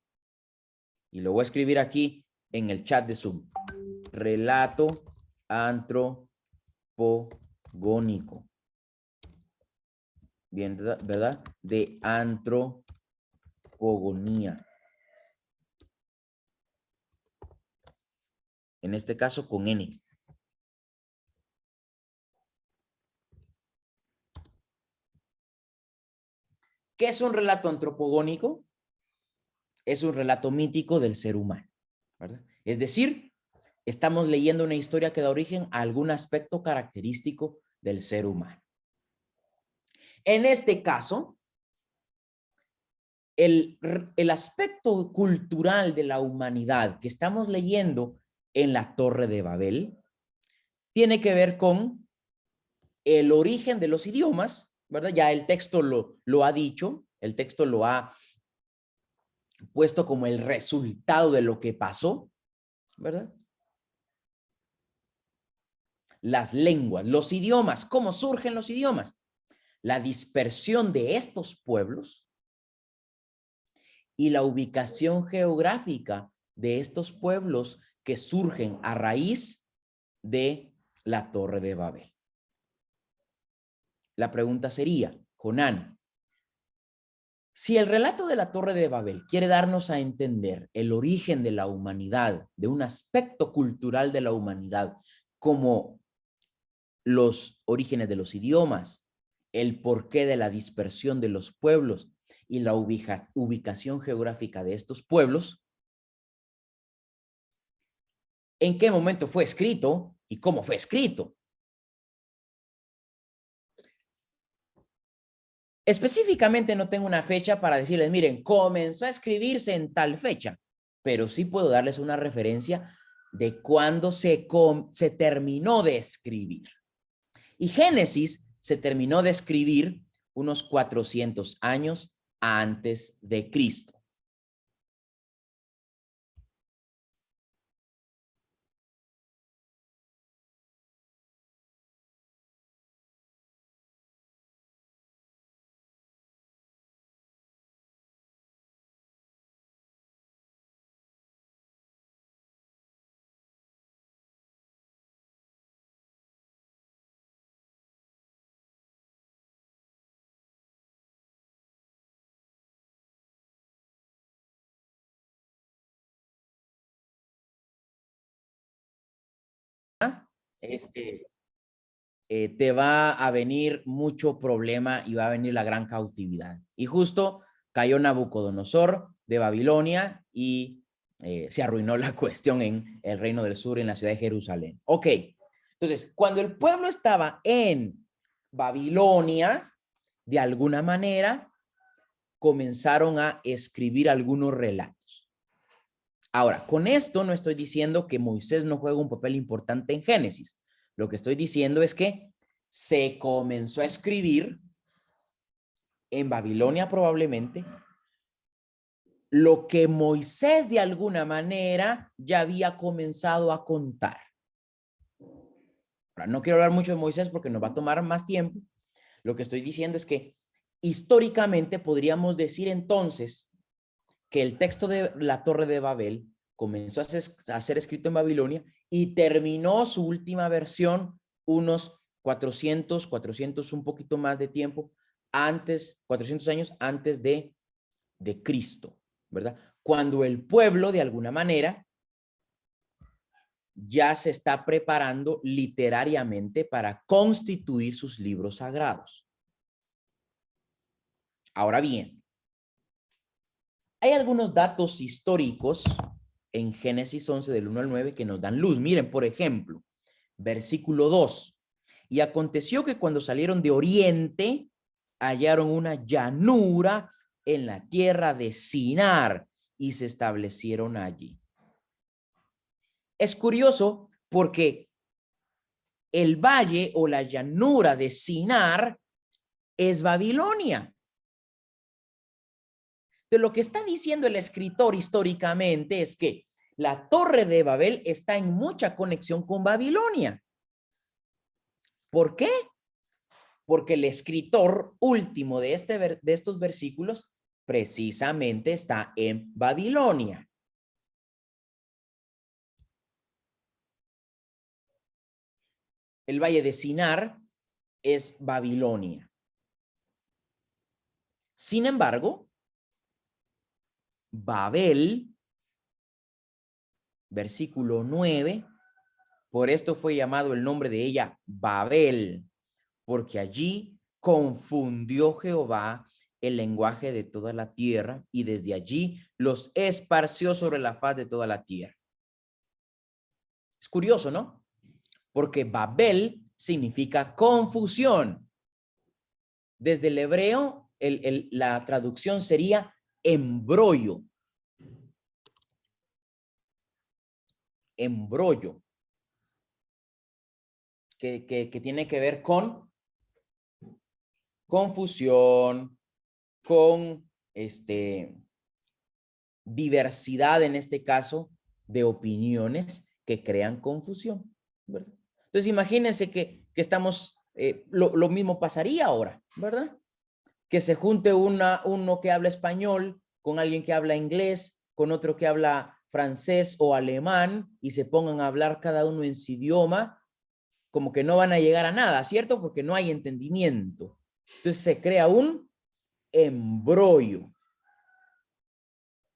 Y lo voy a escribir aquí en el chat de Zoom. Relato antropogónico. Bien, ¿verdad? De antropogonía. En este caso con N. ¿Qué es un relato antropogónico? Es un relato mítico del ser humano, ¿verdad? Es decir, estamos leyendo una historia que da origen a algún aspecto característico del ser humano. En este caso, el aspecto cultural de la humanidad que estamos leyendo en la Torre de Babel tiene que ver con el origen de los idiomas, ¿verdad? Ya el texto lo ha dicho, el texto lo ha puesto como el resultado de lo que pasó, ¿verdad? Las lenguas, los idiomas, ¿cómo surgen los idiomas? La dispersión de estos pueblos y la ubicación geográfica de estos pueblos que surgen a raíz de la Torre de Babel. La pregunta sería, Jonán, si el relato de la Torre de Babel quiere darnos a entender el origen de la humanidad, de un aspecto cultural de la humanidad, como los orígenes de los idiomas, el porqué de la dispersión de los pueblos y la ubicación geográfica de estos pueblos, ¿en qué momento fue escrito y cómo fue escrito? Específicamente no tengo una fecha para decirles, miren, comenzó a escribirse en tal fecha, pero sí puedo darles una referencia de cuándo se terminó de escribir. Y Génesis se terminó de escribir unos 400 años antes de Cristo. Te va a venir mucho problema y va a venir la gran cautividad. Y justo cayó Nabucodonosor de Babilonia y se arruinó la cuestión en el Reino del Sur, en la ciudad de Jerusalén. Ok, entonces, cuando el pueblo estaba en Babilonia, de alguna manera, comenzaron a escribir algunos relatos. Ahora, con esto no estoy diciendo que Moisés no juega un papel importante en Génesis. Lo que estoy diciendo es que se comenzó a escribir en Babilonia probablemente lo que Moisés de alguna manera ya había comenzado a contar. Ahora, no quiero hablar mucho de Moisés porque nos va a tomar más tiempo. Lo que estoy diciendo es que históricamente podríamos decir entonces que el texto de la Torre de Babel comenzó a ser escrito en Babilonia y terminó su última versión unos 400, un poquito más de tiempo antes, 400 años antes de Cristo, ¿verdad? Cuando el pueblo de alguna manera ya se está preparando literariamente para constituir sus libros sagrados. Ahora bien, hay algunos datos históricos en Génesis 11 del 1 al 9 que nos dan luz. Miren, por ejemplo, versículo 2. Y aconteció que cuando salieron de oriente, hallaron una llanura en la tierra de Sinar y se establecieron allí. Es curioso porque el valle o la llanura de Sinar es Babilonia. De lo que está diciendo el escritor históricamente es que la Torre de Babel está en mucha conexión con Babilonia. ¿Por qué? Porque el escritor último de estos versículos precisamente está en Babilonia. El valle de Sinar es Babilonia. Sin embargo, Babel, versículo 9, por esto fue llamado el nombre de ella Babel, porque allí confundió Jehová el lenguaje de toda la tierra y desde allí los esparció sobre la faz de toda la tierra. Es curioso, ¿no? Porque Babel significa confusión. Desde el hebreo, la traducción sería embrollo. Embrollo. Que tiene que ver con confusión, con diversidad, en este caso, de opiniones que crean confusión, ¿verdad? Entonces, imagínense que estamos, lo mismo pasaría ahora, ¿verdad? Que se junte uno que habla español con alguien que habla inglés, con otro que habla francés o alemán, y se pongan a hablar cada uno en su idioma, como que no van a llegar a nada, ¿cierto? Porque no hay entendimiento. Entonces se crea un embrollo.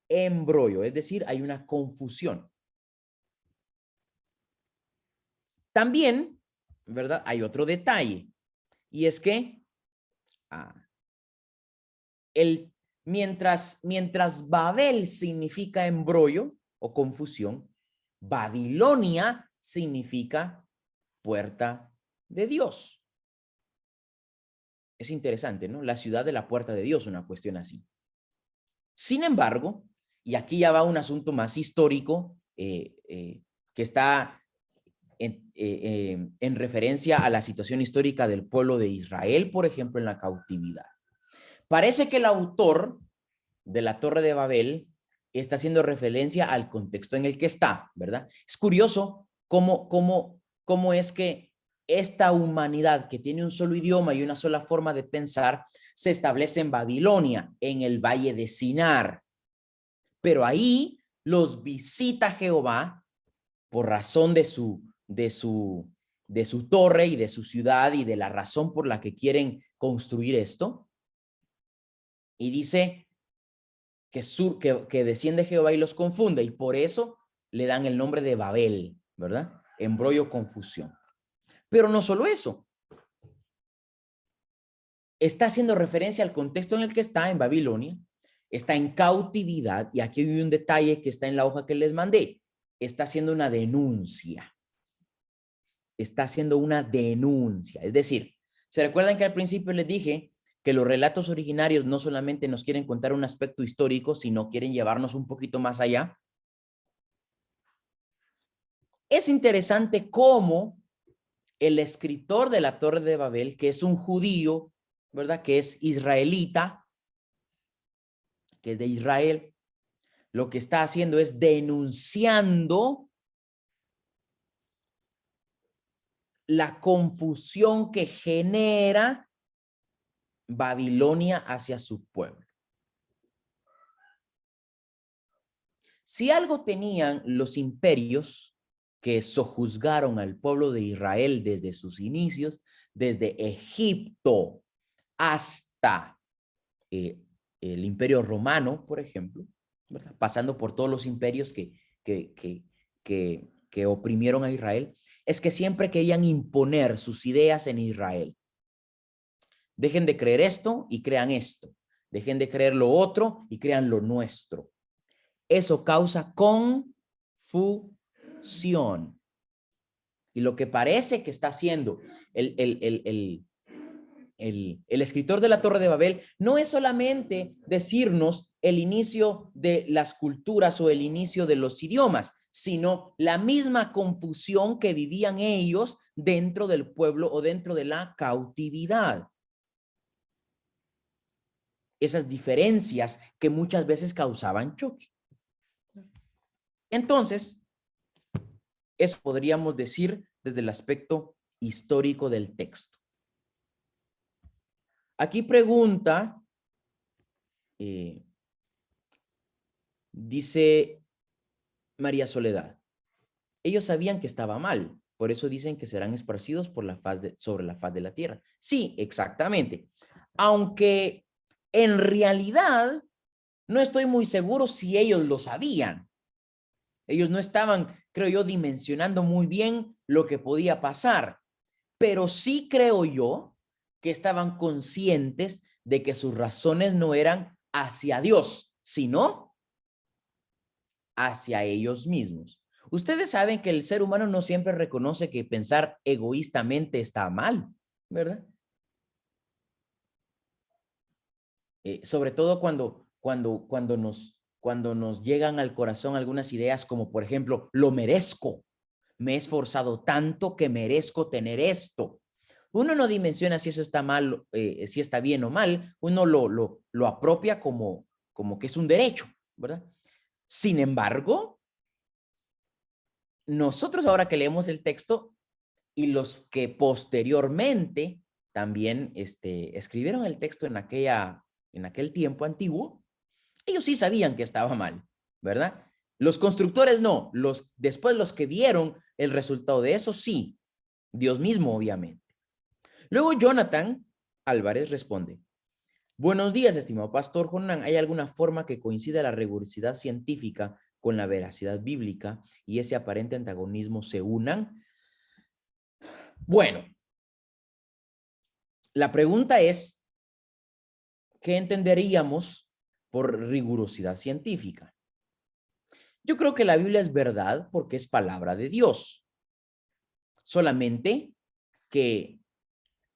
Embrollo, es decir, hay una confusión. También, ¿verdad? Hay otro detalle, y es que mientras Babel significa embrollo o confusión, Babilonia significa puerta de Dios. Es interesante, ¿no? La ciudad de la puerta de Dios, una cuestión así. Sin embargo, y aquí ya va un asunto más histórico, que está en referencia a la situación histórica del pueblo de Israel, por ejemplo, en la cautividad. Parece que el autor de la Torre de Babel está haciendo referencia al contexto en el que está, ¿verdad? Es curioso cómo es que esta humanidad que tiene un solo idioma y una sola forma de pensar se establece en Babilonia, en el valle de Sinar. Pero ahí los visita Jehová por razón de su torre y de su ciudad y de la razón por la que quieren construir esto. Y dice que desciende Jehová y los confunde, y por eso le dan el nombre de Babel, ¿verdad? Embrollo, confusión. Pero no solo eso. Está haciendo referencia al contexto en el que está en Babilonia, está en cautividad, y aquí hay un detalle que está en la hoja que les mandé. Está haciendo una denuncia. Está haciendo una denuncia. Es decir, ¿se recuerdan que al principio les dije que los relatos originarios no solamente nos quieren contar un aspecto histórico, sino quieren llevarnos un poquito más allá? Es interesante cómo el escritor de la Torre de Babel, que es un judío, ¿verdad? Que es israelita, que es de Israel, lo que está haciendo es denunciando la confusión que genera Babilonia hacia su pueblo. Si algo tenían los imperios que sojuzgaron al pueblo de Israel desde sus inicios, desde Egipto hasta el imperio romano, por ejemplo, ¿verdad? Pasando por todos los imperios que oprimieron a Israel, es que siempre querían imponer sus ideas en Israel. Dejen de creer esto y crean esto. Dejen de creer lo otro y crean lo nuestro. Eso causa confusión. Y lo que parece que está haciendo el escritor de la Torre de Babel no es solamente decirnos el inicio de las culturas o el inicio de los idiomas, sino la misma confusión que vivían ellos dentro del pueblo o dentro de la cautividad. Esas diferencias que muchas veces causaban choque. Entonces, eso podríamos decir desde el aspecto histórico del texto. Aquí pregunta, dice María Soledad, ellos sabían que estaba mal, por eso dicen que serán esparcidos por sobre la faz de la tierra. Sí, exactamente. Aunque en realidad no estoy muy seguro si ellos lo sabían. Ellos no estaban, creo yo, dimensionando muy bien lo que podía pasar, pero sí creo yo que estaban conscientes de que sus razones no eran hacia Dios, sino hacia ellos mismos. Ustedes saben que el ser humano no siempre reconoce que pensar egoístamente está mal, ¿verdad? sobre todo cuando nos llegan al corazón algunas ideas como, por ejemplo, lo merezco. Me he esforzado tanto que merezco tener esto. Uno no dimensiona si eso está mal, si está bien o mal. Uno lo apropia como que es un derecho, ¿verdad? Sin embargo, nosotros ahora que leemos el texto y los que posteriormente también escribieron el texto en aquel tiempo antiguo, ellos sí sabían que estaba mal, ¿verdad? Los constructores no, después los que vieron el resultado de eso, sí, Dios mismo, obviamente. Luego Jonathan Álvarez responde: buenos días, estimado pastor Jonán. ¿Hay alguna forma que coincida la rigurosidad científica con la veracidad bíblica y ese aparente antagonismo se unan? Bueno, la pregunta es, ¿qué entenderíamos por rigurosidad científica? Yo creo que la Biblia es verdad porque es palabra de Dios. Solamente que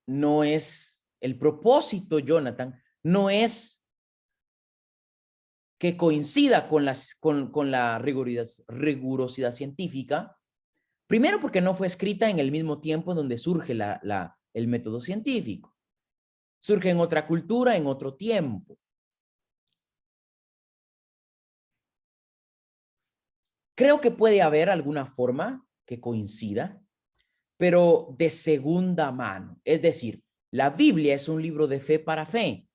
no es el propósito, Jonathan, no es que coincida con la rigurosidad científica. Primero porque no fue escrita en el mismo tiempo donde surge el método científico. Surge en otra cultura, en otro tiempo. Creo que puede haber alguna forma que coincida, pero de segunda mano. Es decir, la Biblia es un libro de fe para fe.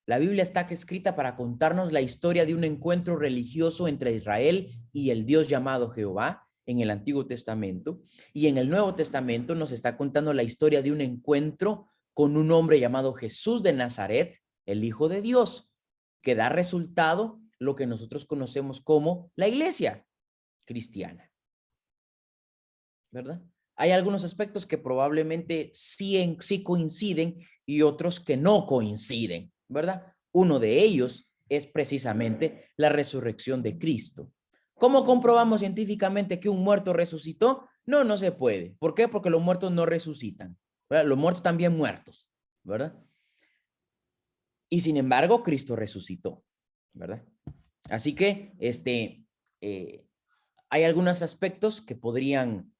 La Biblia está escrita para contarnos la historia de un encuentro religioso entre Israel y el Dios llamado Jehová en el Antiguo Testamento. Y en el Nuevo Testamento nos está contando la historia de un encuentro con un hombre llamado Jesús de Nazaret, el Hijo de Dios, que da resultado lo que nosotros conocemos como la iglesia cristiana, ¿verdad? Hay algunos aspectos que probablemente sí coinciden y otros que no coinciden, ¿verdad? Uno de ellos es precisamente la resurrección de Cristo. ¿Cómo comprobamos científicamente que un muerto resucitó? No se puede. ¿Por qué? Porque los muertos no resucitan, ¿verdad? Los muertos también muertos, ¿verdad? Y sin embargo, Cristo resucitó, ¿verdad? Así que hay algunos aspectos que podrían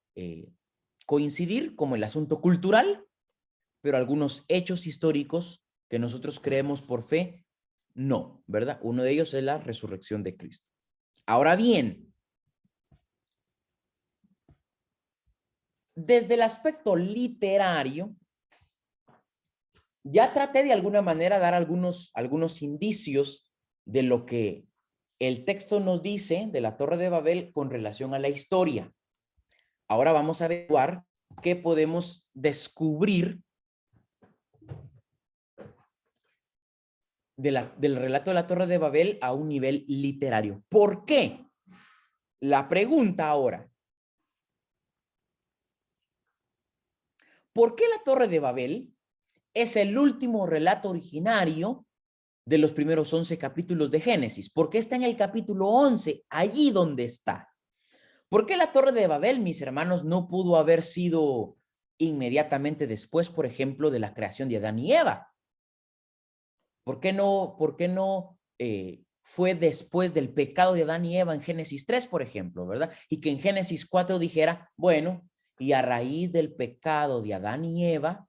coincidir, como el asunto cultural, pero algunos hechos históricos que nosotros creemos por fe, no, ¿verdad? Uno de ellos es la resurrección de Cristo. Ahora bien, desde el aspecto literario, ya traté de alguna manera dar algunos indicios de lo que el texto nos dice de la Torre de Babel con relación a la historia. Ahora vamos a evaluar qué podemos descubrir del relato de la Torre de Babel a un nivel literario. ¿Por qué? La pregunta ahora: ¿por qué la Torre de Babel es el último relato originario de los primeros 11 capítulos de Génesis? ¿Por qué está en el capítulo 11, allí donde está? ¿Por qué la Torre de Babel, mis hermanos, no pudo haber sido inmediatamente después, por ejemplo, de la creación de Adán y Eva? ¿Por qué no fue después del pecado de Adán y Eva en Génesis 3, por ejemplo, ¿verdad? Y que en Génesis 4 dijera, bueno, y a raíz del pecado de Adán y Eva,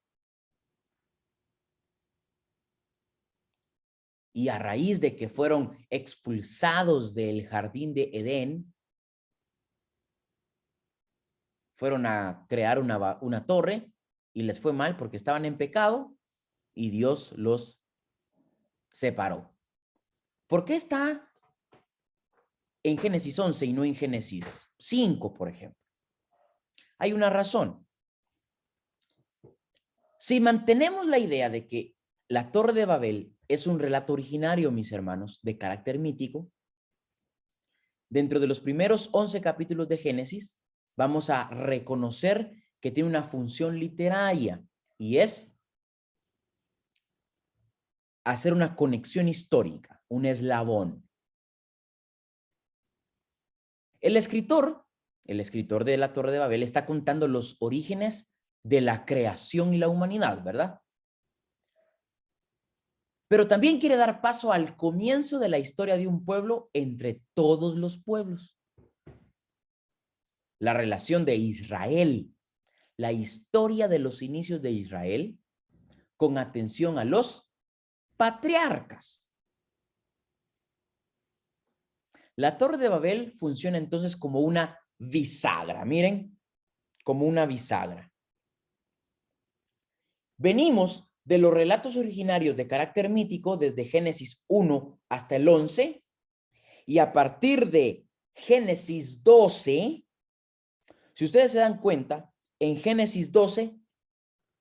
y a raíz de que fueron expulsados del jardín de Edén, fueron a crear una torre y les fue mal porque estaban en pecado y Dios los separó. ¿Por qué está en Génesis 11 y no en Génesis 5, por ejemplo? Hay una razón. Si mantenemos la idea de que la Torre de Babel es un relato originario, mis hermanos, de carácter mítico, dentro de los primeros 11 capítulos de Génesis, vamos a reconocer que tiene una función literaria y es hacer una conexión histórica, un eslabón. El escritor de la Torre de Babel está contando los orígenes de la creación y la humanidad, ¿verdad? Pero también quiere dar paso al comienzo de la historia de un pueblo entre todos los pueblos. La relación de Israel, la historia de los inicios de Israel, con atención a los patriarcas. La Torre de Babel funciona entonces como una bisagra, miren, como una bisagra. Venimos de los relatos originarios de carácter mítico desde Génesis 1 hasta el 11, y a partir de Génesis 12, si ustedes se dan cuenta, en Génesis 12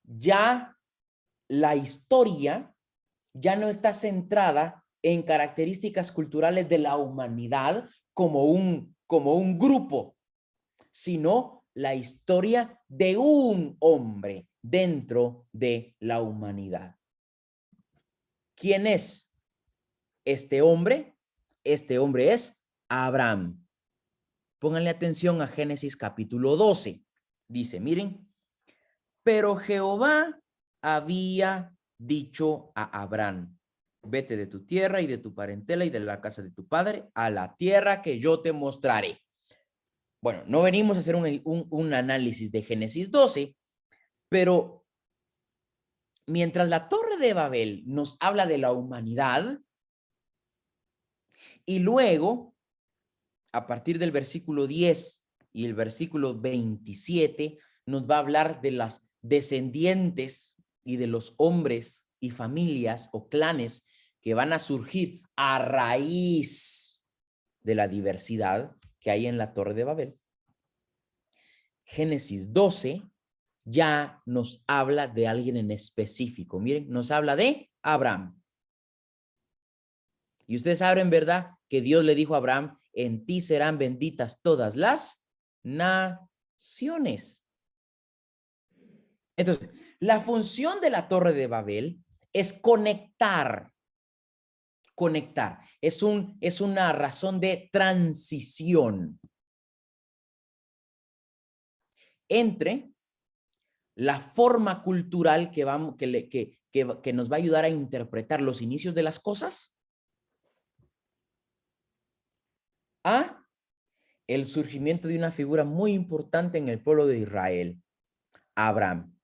ya la historia ya no está centrada en características culturales de la humanidad como un grupo, sino la historia de un hombre dentro de la humanidad. ¿Quién es este hombre? Este hombre es Abraham. Pónganle atención a Génesis capítulo 12. Dice, miren, pero Jehová había dicho a Abraham, vete de tu tierra y de tu parentela y de la casa de tu padre a la tierra que yo te mostraré. Bueno, no venimos a hacer un análisis de Génesis 12, pero mientras la Torre de Babel nos habla de la humanidad, y luego, a partir del versículo 10 y el versículo 27, nos va a hablar de las descendientes y de los hombres y familias o clanes que van a surgir a raíz de la diversidad que hay en la Torre de Babel. Génesis 12 ya nos habla de alguien en específico. Miren, nos habla de Abraham. Y ustedes saben, ¿verdad?, que Dios le dijo a Abraham, en ti serán benditas todas las naciones. Entonces, la función de la Torre de Babel es conectar. Conectar. Es una razón de transición entre la forma cultural que nos va a ayudar a interpretar los inicios de las cosas a el surgimiento de una figura muy importante en el pueblo de Israel, Abraham,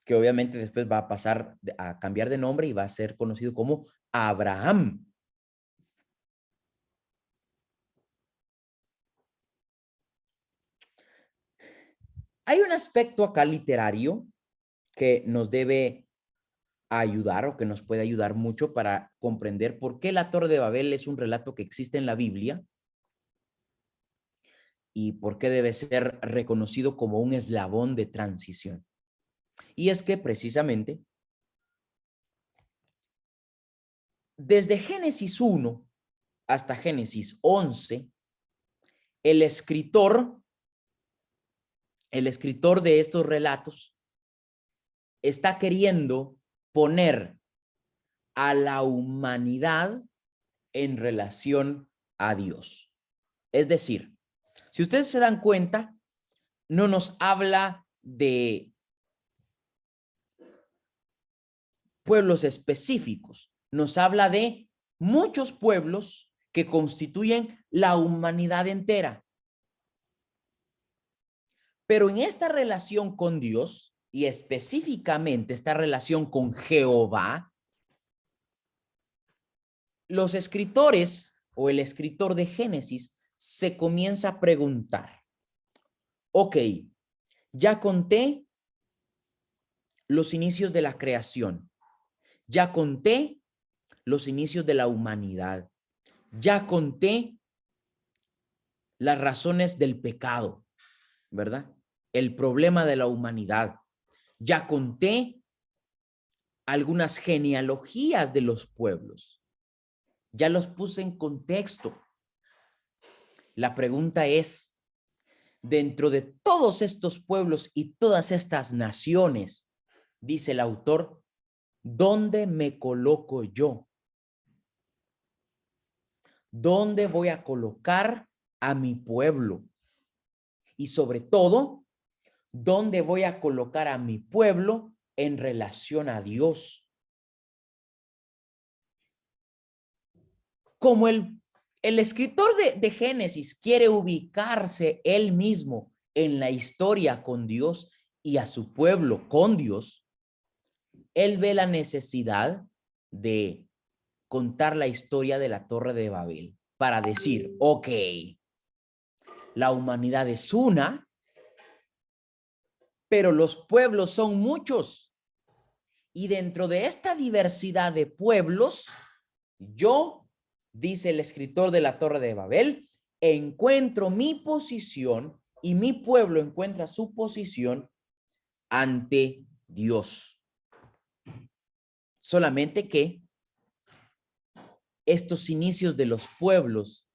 que obviamente después va a pasar a cambiar de nombre y va a ser conocido como Abraham. Hay un aspecto acá literario que nos debe ayudar o que nos puede ayudar mucho para comprender por qué la Torre de Babel es un relato que existe en la Biblia y por qué debe ser reconocido como un eslabón de transición. Y es que precisamente desde Génesis 1 hasta Génesis 11, el escritor de estos relatos está queriendo poner a la humanidad en relación a Dios. Es decir, si ustedes se dan cuenta, no nos habla de pueblos específicos, nos habla de muchos pueblos que constituyen la humanidad entera. Pero en esta relación con Dios, y específicamente esta relación con Jehová, los escritores o el escritor de Génesis se comienza a preguntar, ok, ya conté los inicios de la creación, ya conté los inicios de la humanidad, ya conté las razones del pecado, ¿verdad? El problema de la humanidad. Ya conté algunas genealogías de los pueblos. Ya los puse en contexto. La pregunta es, dentro de todos estos pueblos y todas estas naciones, dice el autor, ¿dónde me coloco yo? ¿Dónde voy a colocar a mi pueblo? Y sobre todo, ¿dónde voy a colocar a mi pueblo en relación a Dios? como el escritor de Génesis quiere ubicarse él mismo en la historia con Dios y a su pueblo con Dios, él ve la necesidad de contar la historia de la Torre de Babel para decir, ok, la humanidad es una, pero los pueblos son muchos. Y dentro de esta diversidad de pueblos, yo, dice el escritor de la Torre de Babel, encuentro mi posición y mi pueblo encuentra su posición ante Dios. Solamente que estos inicios de los pueblos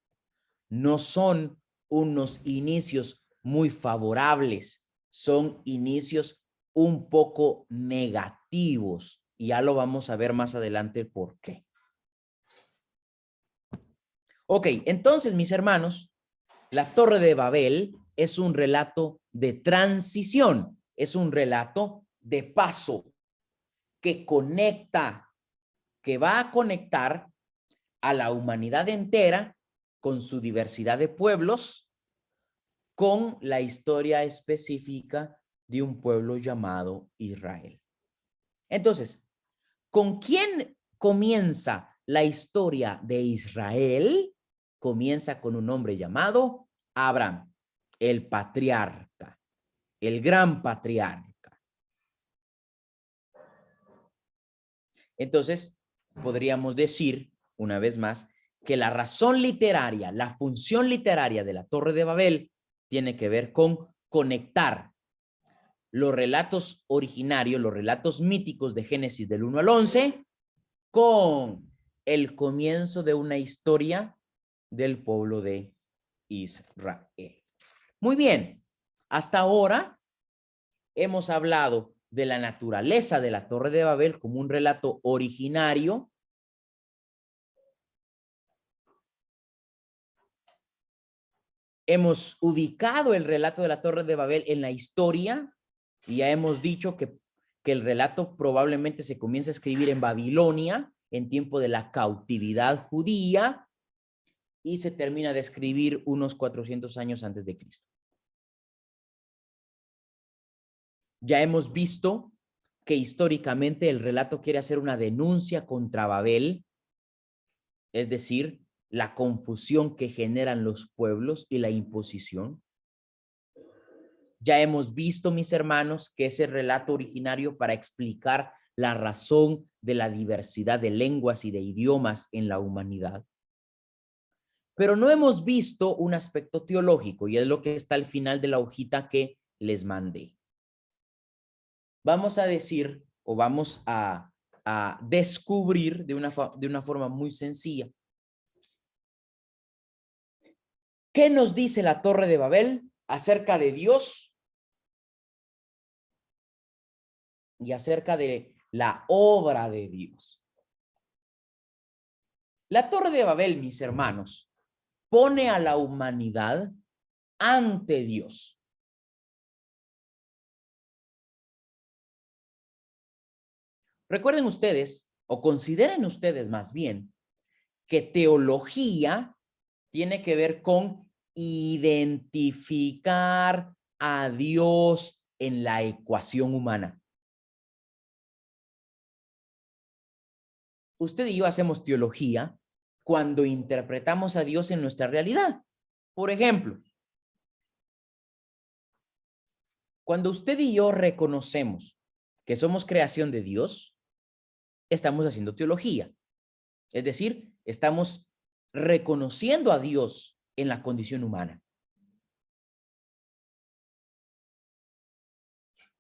no son unos inicios muy favorables, son inicios un poco negativos y ya lo vamos a ver más adelante por qué. Ok, entonces mis hermanos, la Torre de Babel es un relato de transición, es un relato de paso que conecta, que va a conectar a la humanidad entera con su diversidad de pueblos, con la historia específica de un pueblo llamado Israel. Entonces, ¿con quién comienza la historia de Israel? Comienza con un hombre llamado Abraham, el patriarca, el gran patriarca. Entonces, podríamos decir, una vez más, que la razón literaria, la función literaria de la Torre de Babel tiene que ver con conectar los relatos originarios, los relatos míticos de Génesis del 1 al 11, con el comienzo de una historia del pueblo de Israel. Muy bien, hasta ahora hemos hablado de la naturaleza de la Torre de Babel como un relato originario. Hemos ubicado el relato de la Torre de Babel en la historia y ya hemos dicho que el relato probablemente se comienza a escribir en Babilonia en tiempo de la cautividad judía y se termina de escribir unos 400 años antes de Cristo. Ya hemos visto que históricamente el relato quiere hacer una denuncia contra Babel, es decir, la confusión que generan los pueblos y la imposición. Ya hemos visto, mis hermanos, que es el relato originario para explicar la razón de la diversidad de lenguas y de idiomas en la humanidad. Pero no hemos visto un aspecto teológico y es lo que está al final de la hojita que les mandé. Vamos a decir o vamos a descubrir de una forma muy sencilla. ¿Qué nos dice la Torre de Babel acerca de Dios y acerca de la obra de Dios? La Torre de Babel, mis hermanos, pone a la humanidad ante Dios. Recuerden ustedes, o consideren ustedes más bien, que teología tiene que ver con identificar a Dios en la ecuación humana. Usted y yo hacemos teología cuando interpretamos a Dios en nuestra realidad. Por ejemplo, cuando usted y yo reconocemos que somos creación de Dios, estamos haciendo teología. Es decir, estamos reconociendo a Dios en la condición humana.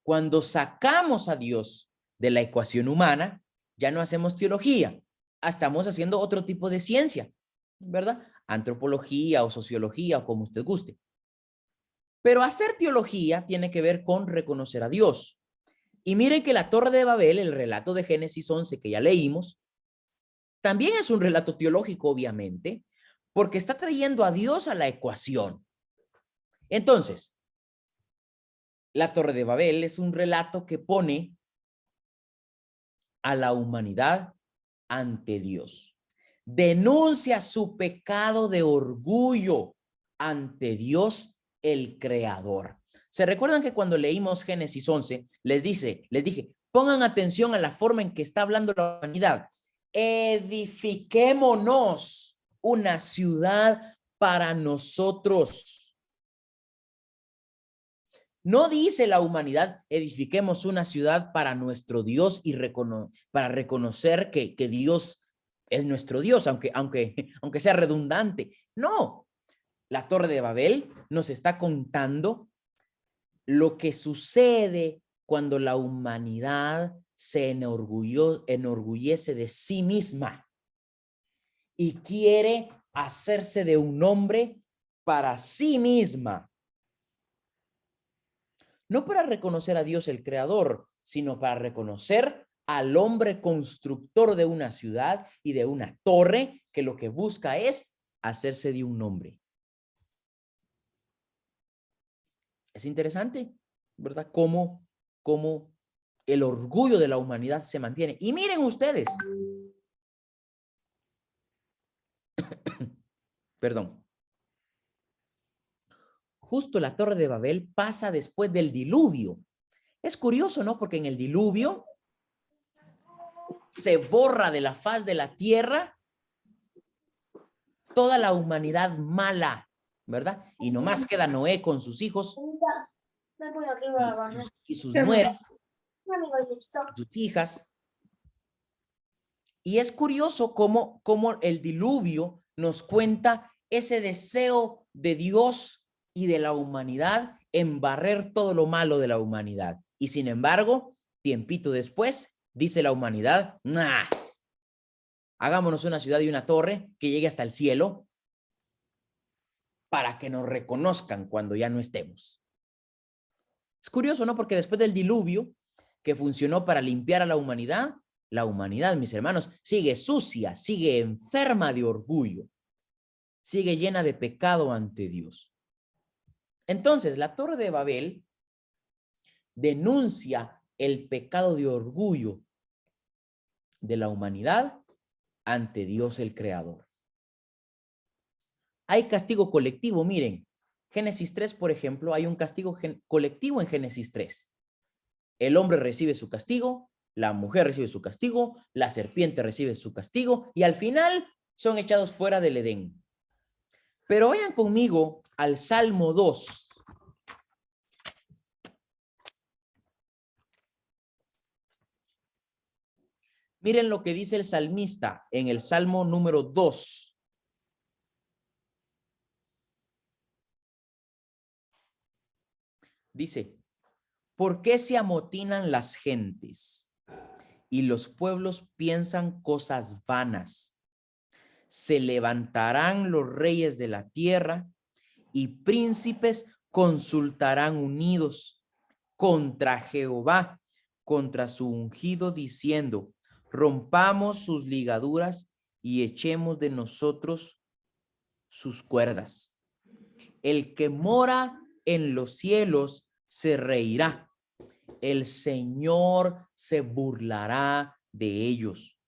Cuando sacamos a Dios de la ecuación humana, ya no hacemos teología, estamos haciendo otro tipo de ciencia, ¿verdad? Antropología o sociología o como usted guste. Pero hacer teología tiene que ver con reconocer a Dios. Y miren que la Torre de Babel, el relato de Génesis 11 que ya leímos, también es un relato teológico, obviamente, porque está trayendo a Dios a la ecuación. Entonces, la Torre de Babel es un relato que pone a la humanidad ante Dios. denuncia su pecado de orgullo ante Dios, el Creador. ¿Se recuerdan que cuando leímos Génesis 11, les dije, pongan atención a la forma en que está hablando la humanidad? Edifiquémonos una ciudad para nosotros. No dice la humanidad, edifiquemos una ciudad para nuestro Dios y para reconocer que Dios es nuestro Dios, aunque sea redundante. No, la Torre de Babel nos está contando lo que sucede cuando la humanidad se enorgullece de sí misma y quiere hacerse de un nombre para sí misma. No para reconocer a Dios el Creador, sino para reconocer al hombre constructor de una ciudad y de una torre que lo que busca es hacerse de un nombre. Es interesante, ¿verdad? Cómo el orgullo de la humanidad se mantiene. Y miren ustedes. Perdón. Justo la Torre de Babel pasa después del diluvio. Es curioso, ¿no? Porque en el diluvio se borra de la faz de la tierra toda la humanidad mala, ¿verdad? Y nomás queda Noé con sus hijos y sus nueras, sus hijas. Y es curioso cómo el diluvio nos cuenta ese deseo de Dios y de la humanidad en barrer todo lo malo de la humanidad. Y sin embargo, tiempito después, dice la humanidad, nah, hagámonos una ciudad y una torre que llegue hasta el cielo para que nos reconozcan cuando ya no estemos. Es curioso, ¿no? Porque después del diluvio, que funcionó para limpiar a la humanidad, mis hermanos, sigue sucia, sigue enferma de orgullo, sigue llena de pecado ante Dios. Entonces, la Torre de Babel denuncia el pecado de orgullo de la humanidad ante Dios el Creador. Hay castigo colectivo, miren, Génesis 3, por ejemplo, hay un castigo colectivo en Génesis 3. El hombre recibe su castigo, la mujer recibe su castigo, la serpiente recibe su castigo y al final son echados fuera del Edén. Pero vayan conmigo al Salmo 2. Miren lo que dice el salmista en el Salmo número 2. Dice, ¿por qué se amotinan las gentes y los pueblos piensan cosas vanas? Se levantarán los reyes de la tierra y príncipes consultarán unidos contra Jehová, contra su ungido, diciendo, rompamos sus ligaduras y echemos de nosotros sus cuerdas. El que mora en los cielos se reirá. El Señor se burlará de ellos.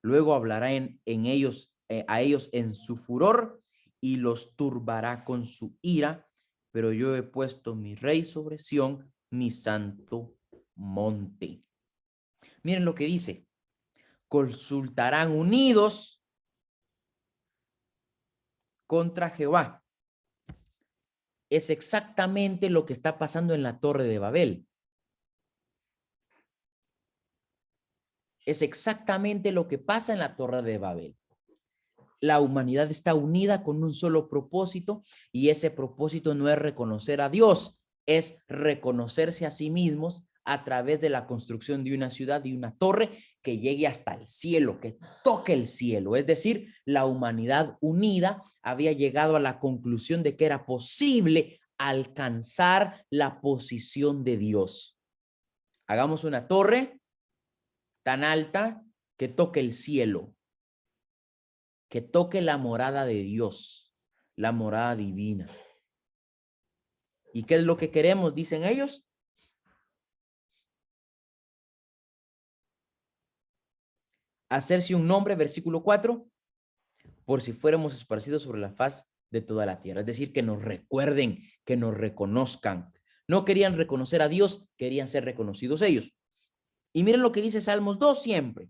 Luego hablará a ellos en su furor y los turbará con su ira. Pero yo he puesto mi rey sobre Sión, mi santo monte. Miren lo que dice. Consultarán unidos contra Jehová. Es exactamente lo que está pasando en la Torre de Babel. Es exactamente lo que pasa en la Torre de Babel. La humanidad está unida con un solo propósito y ese propósito no es reconocer a Dios, es reconocerse a sí mismos a través de la construcción de una ciudad y una torre que llegue hasta el cielo, que toque el cielo. Es decir, la humanidad unida había llegado a la conclusión de que era posible alcanzar la posición de Dios. Hagamos una torre tan alta que toque el cielo, que toque la morada de Dios, la morada divina. ¿Y qué es lo que queremos? Dicen ellos. Hacerse un nombre, versículo 4, por si fuéramos esparcidos sobre la faz de toda la tierra. Es decir, que nos recuerden, que nos reconozcan. No querían reconocer a Dios, querían ser reconocidos ellos. Y miren lo que dice Salmos 2 siempre.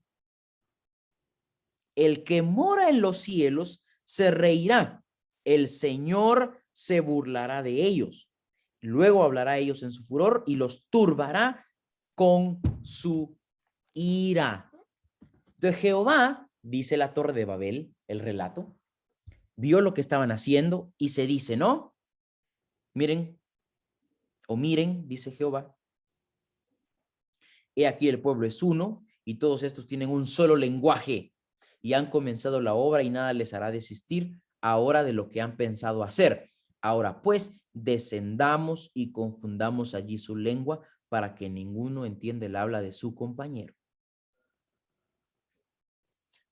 El que mora en los cielos se reirá. El Señor se burlará de ellos. Luego hablará a ellos en su furor y los turbará con su ira. Entonces Jehová, dice la Torre de Babel, el relato, vio lo que estaban haciendo y se dice, ¿no? Miren, dice Jehová. He aquí el pueblo es uno y todos estos tienen un solo lenguaje y han comenzado la obra y nada les hará desistir ahora de lo que han pensado hacer. Ahora pues, descendamos y confundamos allí su lengua para que ninguno entienda el habla de su compañero.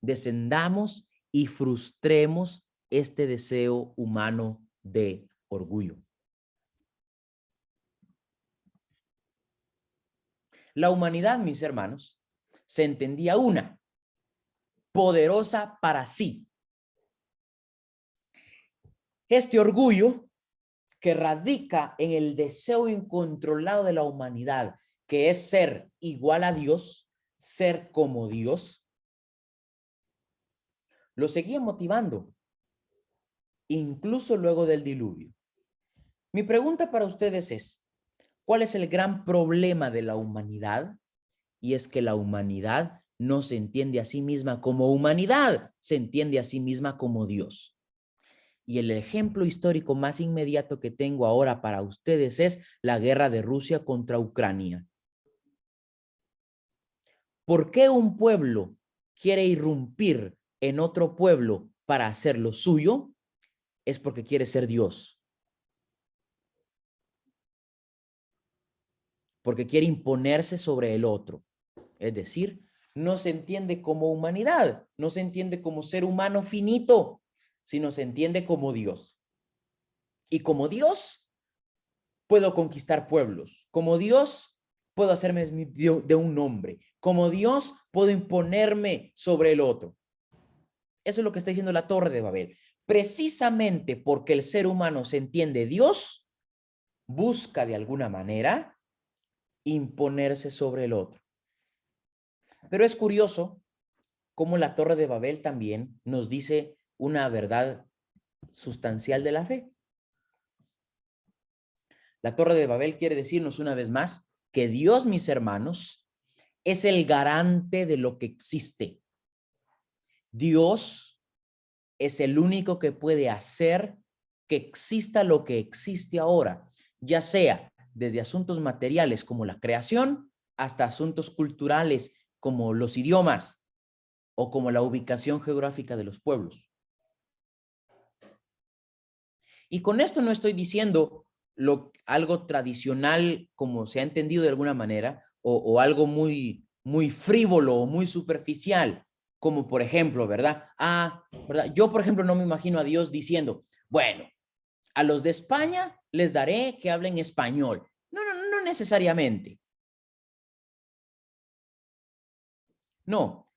Descendamos y frustremos este deseo humano de orgullo. La humanidad, mis hermanos, se entendía una, poderosa para sí. Este orgullo que radica en el deseo incontrolado de la humanidad, que es ser igual a Dios, ser como Dios, lo seguía motivando, incluso luego del diluvio. Mi pregunta para ustedes es, ¿cuál es el gran problema de la humanidad? Y es que la humanidad no se entiende a sí misma como humanidad, se entiende a sí misma como Dios. Y el ejemplo histórico más inmediato que tengo ahora para ustedes es la guerra de Rusia contra Ucrania. ¿Por qué un pueblo quiere irrumpir en otro pueblo para hacer lo suyo? Es porque quiere ser Dios. Porque quiere imponerse sobre el otro. Es decir, no se entiende como humanidad, no se entiende como ser humano finito, sino se entiende como Dios. Y como Dios, puedo conquistar pueblos. Como Dios, puedo hacerme de un nombre. Como Dios, puedo imponerme sobre el otro. Eso es lo que está diciendo la Torre de Babel. Precisamente porque el ser humano se entiende Dios, busca de alguna manera imponerse sobre el otro. Pero es curioso cómo la Torre de Babel también nos dice una verdad sustancial de la fe. La Torre de Babel quiere decirnos una vez más que Dios, mis hermanos, es el garante de lo que existe. Dios es el único que puede hacer que exista lo que existe ahora, ya sea desde asuntos materiales como la creación hasta asuntos culturales como los idiomas o como la ubicación geográfica de los pueblos. Y con esto no estoy diciendo algo tradicional como se ha entendido de alguna manera o algo muy frívolo o muy superficial, como por ejemplo, ¿verdad? ¿verdad? Yo, por ejemplo, no me imagino a Dios diciendo, bueno, a los de España les daré que hablen español. No necesariamente. No,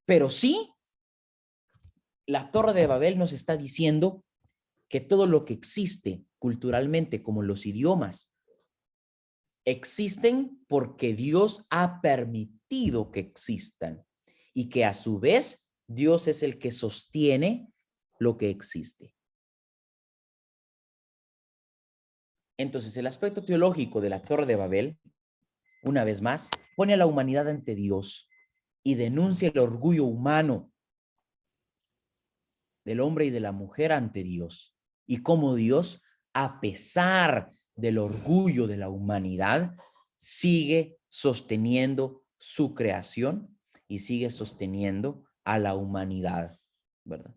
pero sí, la Torre de Babel nos está diciendo que todo lo que existe culturalmente, como los idiomas, existen porque Dios ha permitido que existan y que a su vez Dios es el que sostiene lo que existe. Entonces, el aspecto teológico de la Torre de Babel, una vez más, pone a la humanidad ante Dios y denuncia el orgullo humano del hombre y de la mujer ante Dios. Y cómo Dios, a pesar del orgullo de la humanidad, sigue sosteniendo su creación y sigue sosteniendo a la humanidad, ¿verdad?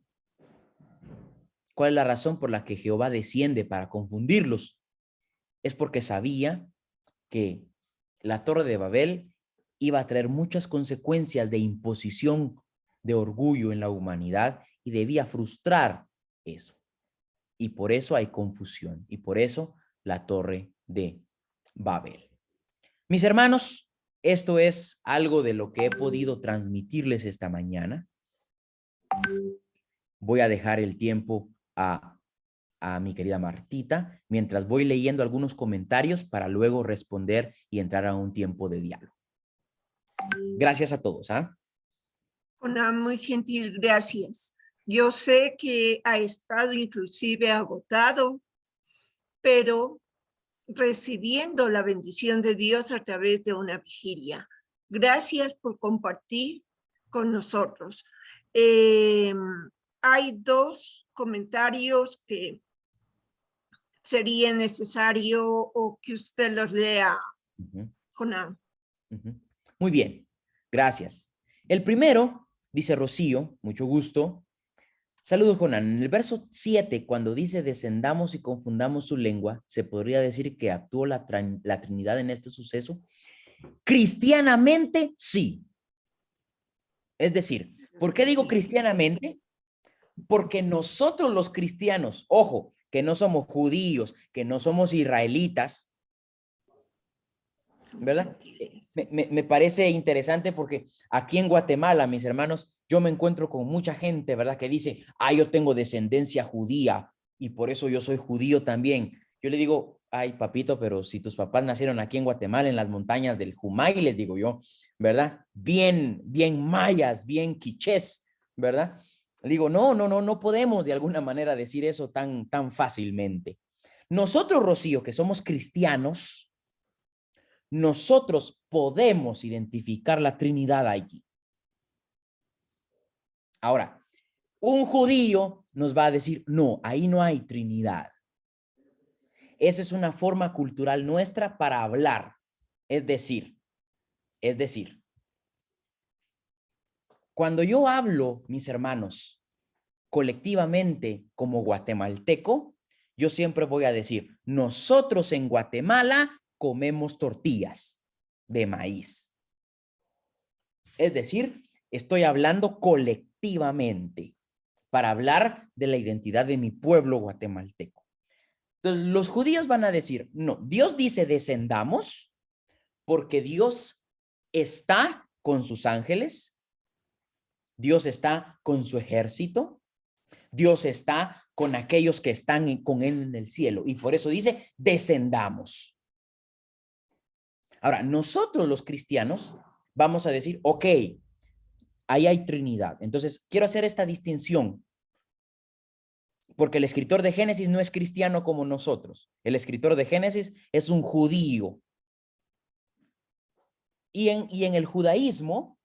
¿Cuál es la razón por la que Jehová desciende para confundirlos? Es porque sabía que la Torre de Babel iba a traer muchas consecuencias de imposición de orgullo en la humanidad y debía frustrar eso. Y por eso hay confusión y por eso la Torre de Babel. Mis hermanos, esto es algo de lo que he podido transmitirles esta mañana. voy a dejar el tiempo a mi querida Martita, mientras voy leyendo algunos comentarios para luego responder y entrar a un tiempo de diálogo. Gracias a todos. Muy gentil, gracias. Yo sé que ha estado inclusive agotado, pero recibiendo la bendición de Dios a través de una vigilia. Gracias por compartir con nosotros. Hay dos comentarios que sería necesario o que usted los lea, Jonás. Muy bien, gracias. El primero, dice Rocío, mucho gusto. Saludos, Jonán. En el verso 7, cuando dice descendamos y confundamos su lengua, ¿se podría decir que actuó la Trinidad en este suceso? Cristianamente, sí. Es decir, ¿por qué digo cristianamente? Porque nosotros los cristianos, ojo, que no somos judíos, que no somos israelitas, ¿verdad? Me parece interesante porque aquí en Guatemala, mis hermanos, yo me encuentro con mucha gente, ¿verdad? Que dice, yo tengo descendencia judía y por eso yo soy judío también. Yo le digo, ay, papito, pero si tus papás nacieron aquí en Guatemala, en las montañas del Jumay, les digo yo, ¿verdad? Bien mayas, bien quichés, ¿verdad? Le digo, no podemos de alguna manera decir eso tan fácilmente. Nosotros, Rocío, que somos cristianos, nosotros podemos identificar la Trinidad allí. Ahora, un judío nos va a decir, no, ahí no hay Trinidad. Esa es una forma cultural nuestra para hablar. Es decir, cuando yo hablo, mis hermanos, colectivamente como guatemalteco, yo siempre voy a decir, nosotros en Guatemala comemos tortillas de maíz. Es decir, estoy hablando colectivamente para hablar de la identidad de mi pueblo guatemalteco. Entonces, los judíos van a decir, no, Dios dice descendamos porque Dios está con sus ángeles, Dios está con su ejército, Dios está con aquellos que están con él en el cielo y por eso dice descendamos. Ahora, nosotros los cristianos vamos a decir, ok, ahí hay Trinidad. Entonces, quiero hacer esta distinción porque el escritor de Génesis no es cristiano como nosotros. El escritor de Génesis es un judío. Y en el judaísmo,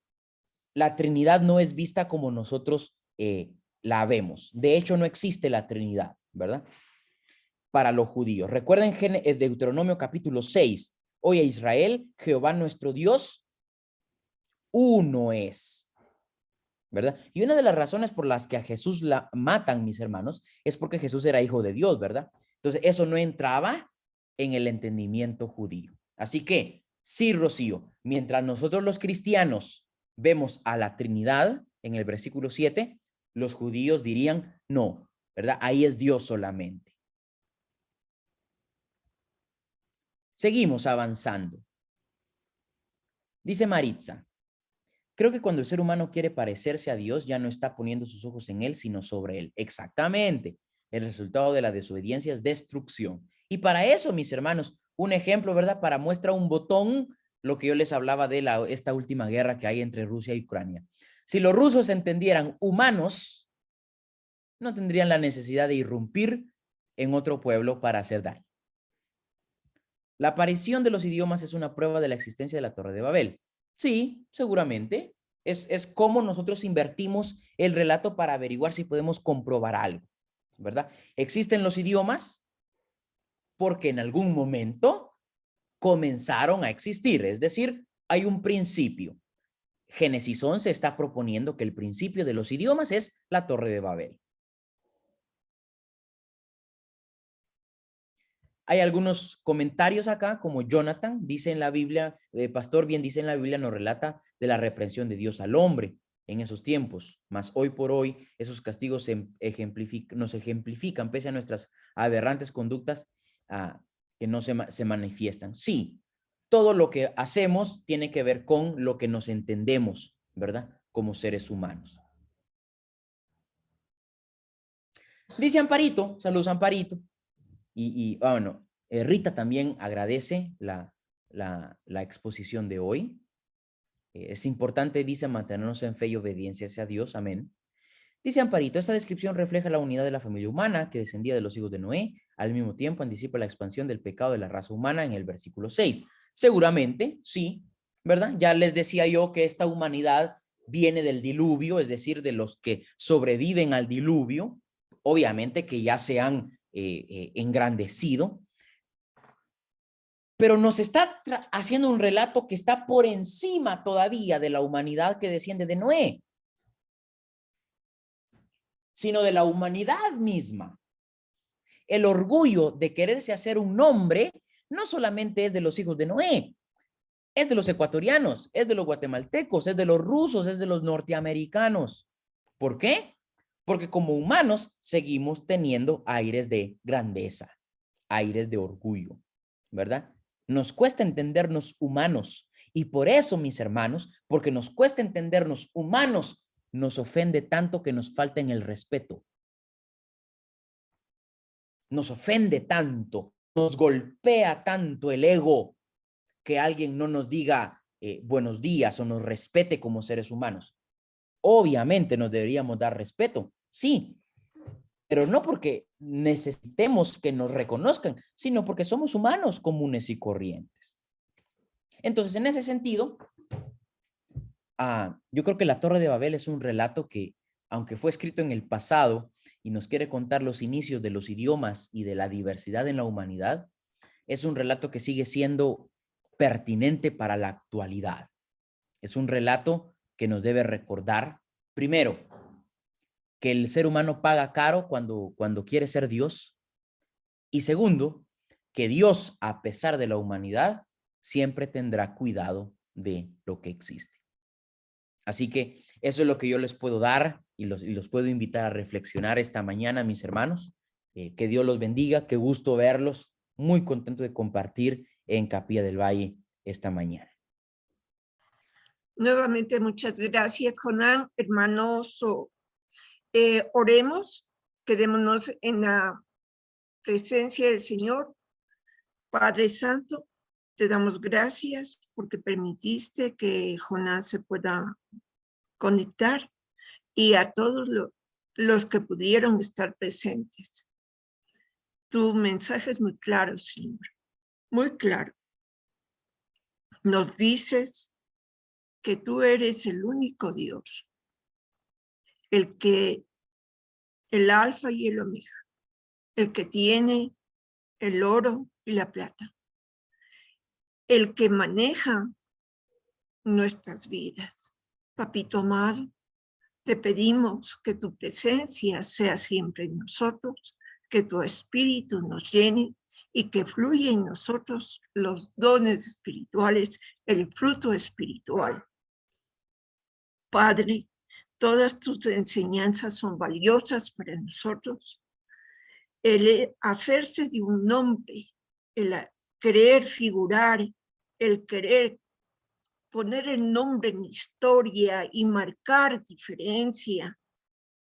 la Trinidad no es vista como nosotros la vemos. De hecho, no existe la Trinidad, ¿verdad? Para los judíos. Recuerden Deuteronomio capítulo 6. Oye, Israel, Jehová nuestro Dios, uno es. ¿Verdad? Y una de las razones por las que a Jesús la matan, mis hermanos, es porque Jesús era hijo de Dios, ¿verdad? Entonces, eso no entraba en el entendimiento judío. Así que, sí, Rocío, mientras nosotros los cristianos vemos a la Trinidad en el versículo 7, los judíos dirían, no, ¿verdad? Ahí es Dios solamente. Seguimos avanzando. Dice Maritza, creo que cuando el ser humano quiere parecerse a Dios, ya no está poniendo sus ojos en él, sino sobre él. Exactamente. El resultado de la desobediencia es destrucción. Y para eso, mis hermanos, un ejemplo, ¿verdad? Para muestra un botón, lo que yo les hablaba de esta última guerra que hay entre Rusia y Ucrania. Si los rusos entendieran humanos, no tendrían la necesidad de irrumpir en otro pueblo para hacer daño. La aparición de los idiomas es una prueba de la existencia de la Torre de Babel. Sí, seguramente. Es como nosotros invertimos el relato para averiguar si podemos comprobar algo, ¿verdad? Existen los idiomas porque en algún momento comenzaron a existir, es decir, hay un principio. Génesis 11 está proponiendo que el principio de los idiomas es la Torre de Babel. Hay algunos comentarios acá, como Jonathan, dice en la Biblia, pastor, bien dice en la Biblia, nos relata de la reprensión de Dios al hombre en esos tiempos, mas hoy por hoy esos castigos nos ejemplifican pese a nuestras aberrantes conductas que no se manifiestan. Sí, todo lo que hacemos tiene que ver con lo que nos entendemos, ¿verdad? Como seres humanos. Dice Amparito, saludos Amparito. Bueno, Rita también agradece la exposición de hoy. Es importante, dice, mantenernos en fe y obediencia hacia Dios. Amén. Dice Amparito, esta descripción refleja la unidad de la familia humana que descendía de los hijos de Noé, al mismo tiempo anticipa la expansión del pecado de la raza humana en el versículo 6. Seguramente, sí, ¿verdad? Ya les decía yo que esta humanidad viene del diluvio, es decir, de los que sobreviven al diluvio, obviamente que ya se han engrandecido, pero nos está haciendo un relato que está por encima todavía de la humanidad que desciende de Noé, sino de la humanidad misma. El orgullo de quererse hacer un nombre no solamente es de los hijos de Noé, es de los ecuatorianos, es de los guatemaltecos, es de los rusos, es de los norteamericanos. ¿Por qué? Porque como humanos seguimos teniendo aires de grandeza, aires de orgullo, ¿verdad? Nos cuesta entendernos humanos y por eso, mis hermanos, porque nos cuesta entendernos humanos, nos ofende tanto que nos falten el respeto. Nos ofende tanto, nos golpea tanto el ego que alguien no nos diga buenos días o nos respete como seres humanos. Obviamente nos deberíamos dar respeto, sí, pero no porque necesitemos que nos reconozcan, sino porque somos humanos comunes y corrientes. Entonces, en ese sentido, yo creo que la Torre de Babel es un relato que, aunque fue escrito en el pasado y nos quiere contar los inicios de los idiomas y de la diversidad en la humanidad, es un relato que sigue siendo pertinente para la actualidad. Es un relato que nos debe recordar, primero, que el ser humano paga caro cuando quiere ser Dios. Y segundo, que Dios, a pesar de la humanidad, siempre tendrá cuidado de lo que existe. Así que eso es lo que yo les puedo dar y los puedo invitar a reflexionar esta mañana, mis hermanos. Que Dios los bendiga, qué gusto verlos. Muy contento de compartir en Capilla del Valle esta mañana. Nuevamente, muchas gracias, Jonán. Hermanos, oremos, quedémonos en la presencia del Señor. Padre Santo, te damos gracias porque permitiste que Jonán se pueda conectar y a todos los que pudieron estar presentes. Tu mensaje es muy claro, Señor, muy claro. Nos dices que tú eres el único Dios, el alfa y el omega, el que tiene el oro y la plata, el que maneja nuestras vidas. Papito amado, te pedimos que tu presencia sea siempre en nosotros, que tu espíritu nos llene y que fluya en nosotros los dones espirituales, el fruto espiritual. Padre, todas tus enseñanzas son valiosas para nosotros. El hacerse de un nombre, el querer figurar, el querer poner el nombre en historia y marcar diferencia,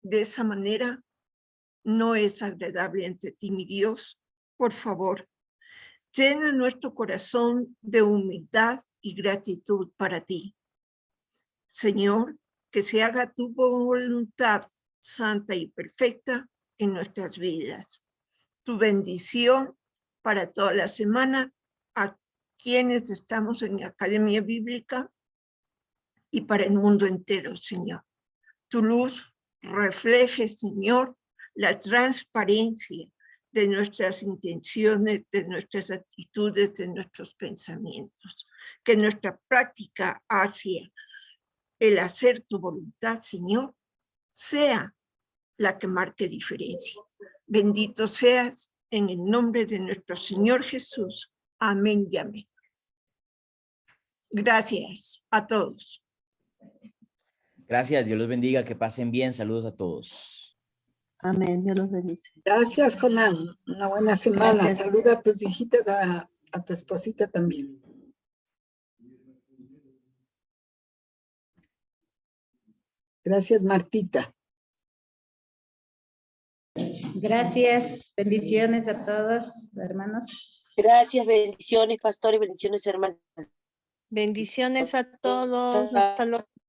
de esa manera no es agradable ante ti, mi Dios. Por favor, llena nuestro corazón de humildad y gratitud para ti. Señor, que se haga tu voluntad santa y perfecta en nuestras vidas. Tu bendición para toda la semana a quienes estamos en la Academia Bíblica y para el mundo entero, Señor. Tu luz refleje, Señor, la transparencia de nuestras intenciones, de nuestras actitudes, de nuestros pensamientos. Que nuestra práctica hacia el hacer tu voluntad, Señor, sea la que marque diferencia. Bendito seas en el nombre de nuestro Señor Jesús. Amén y amén. Gracias a todos. Gracias, Dios los bendiga, que pasen bien. Saludos a todos. Amén, Dios los bendice. Gracias, Jonán. Una buena semana. Gracias. Saluda a tus hijitas, a tu esposita también. Gracias, Martita. Gracias, bendiciones a todos, hermanos. Gracias, bendiciones, pastor, y bendiciones, hermanos. Bendiciones a todos. Hasta luego.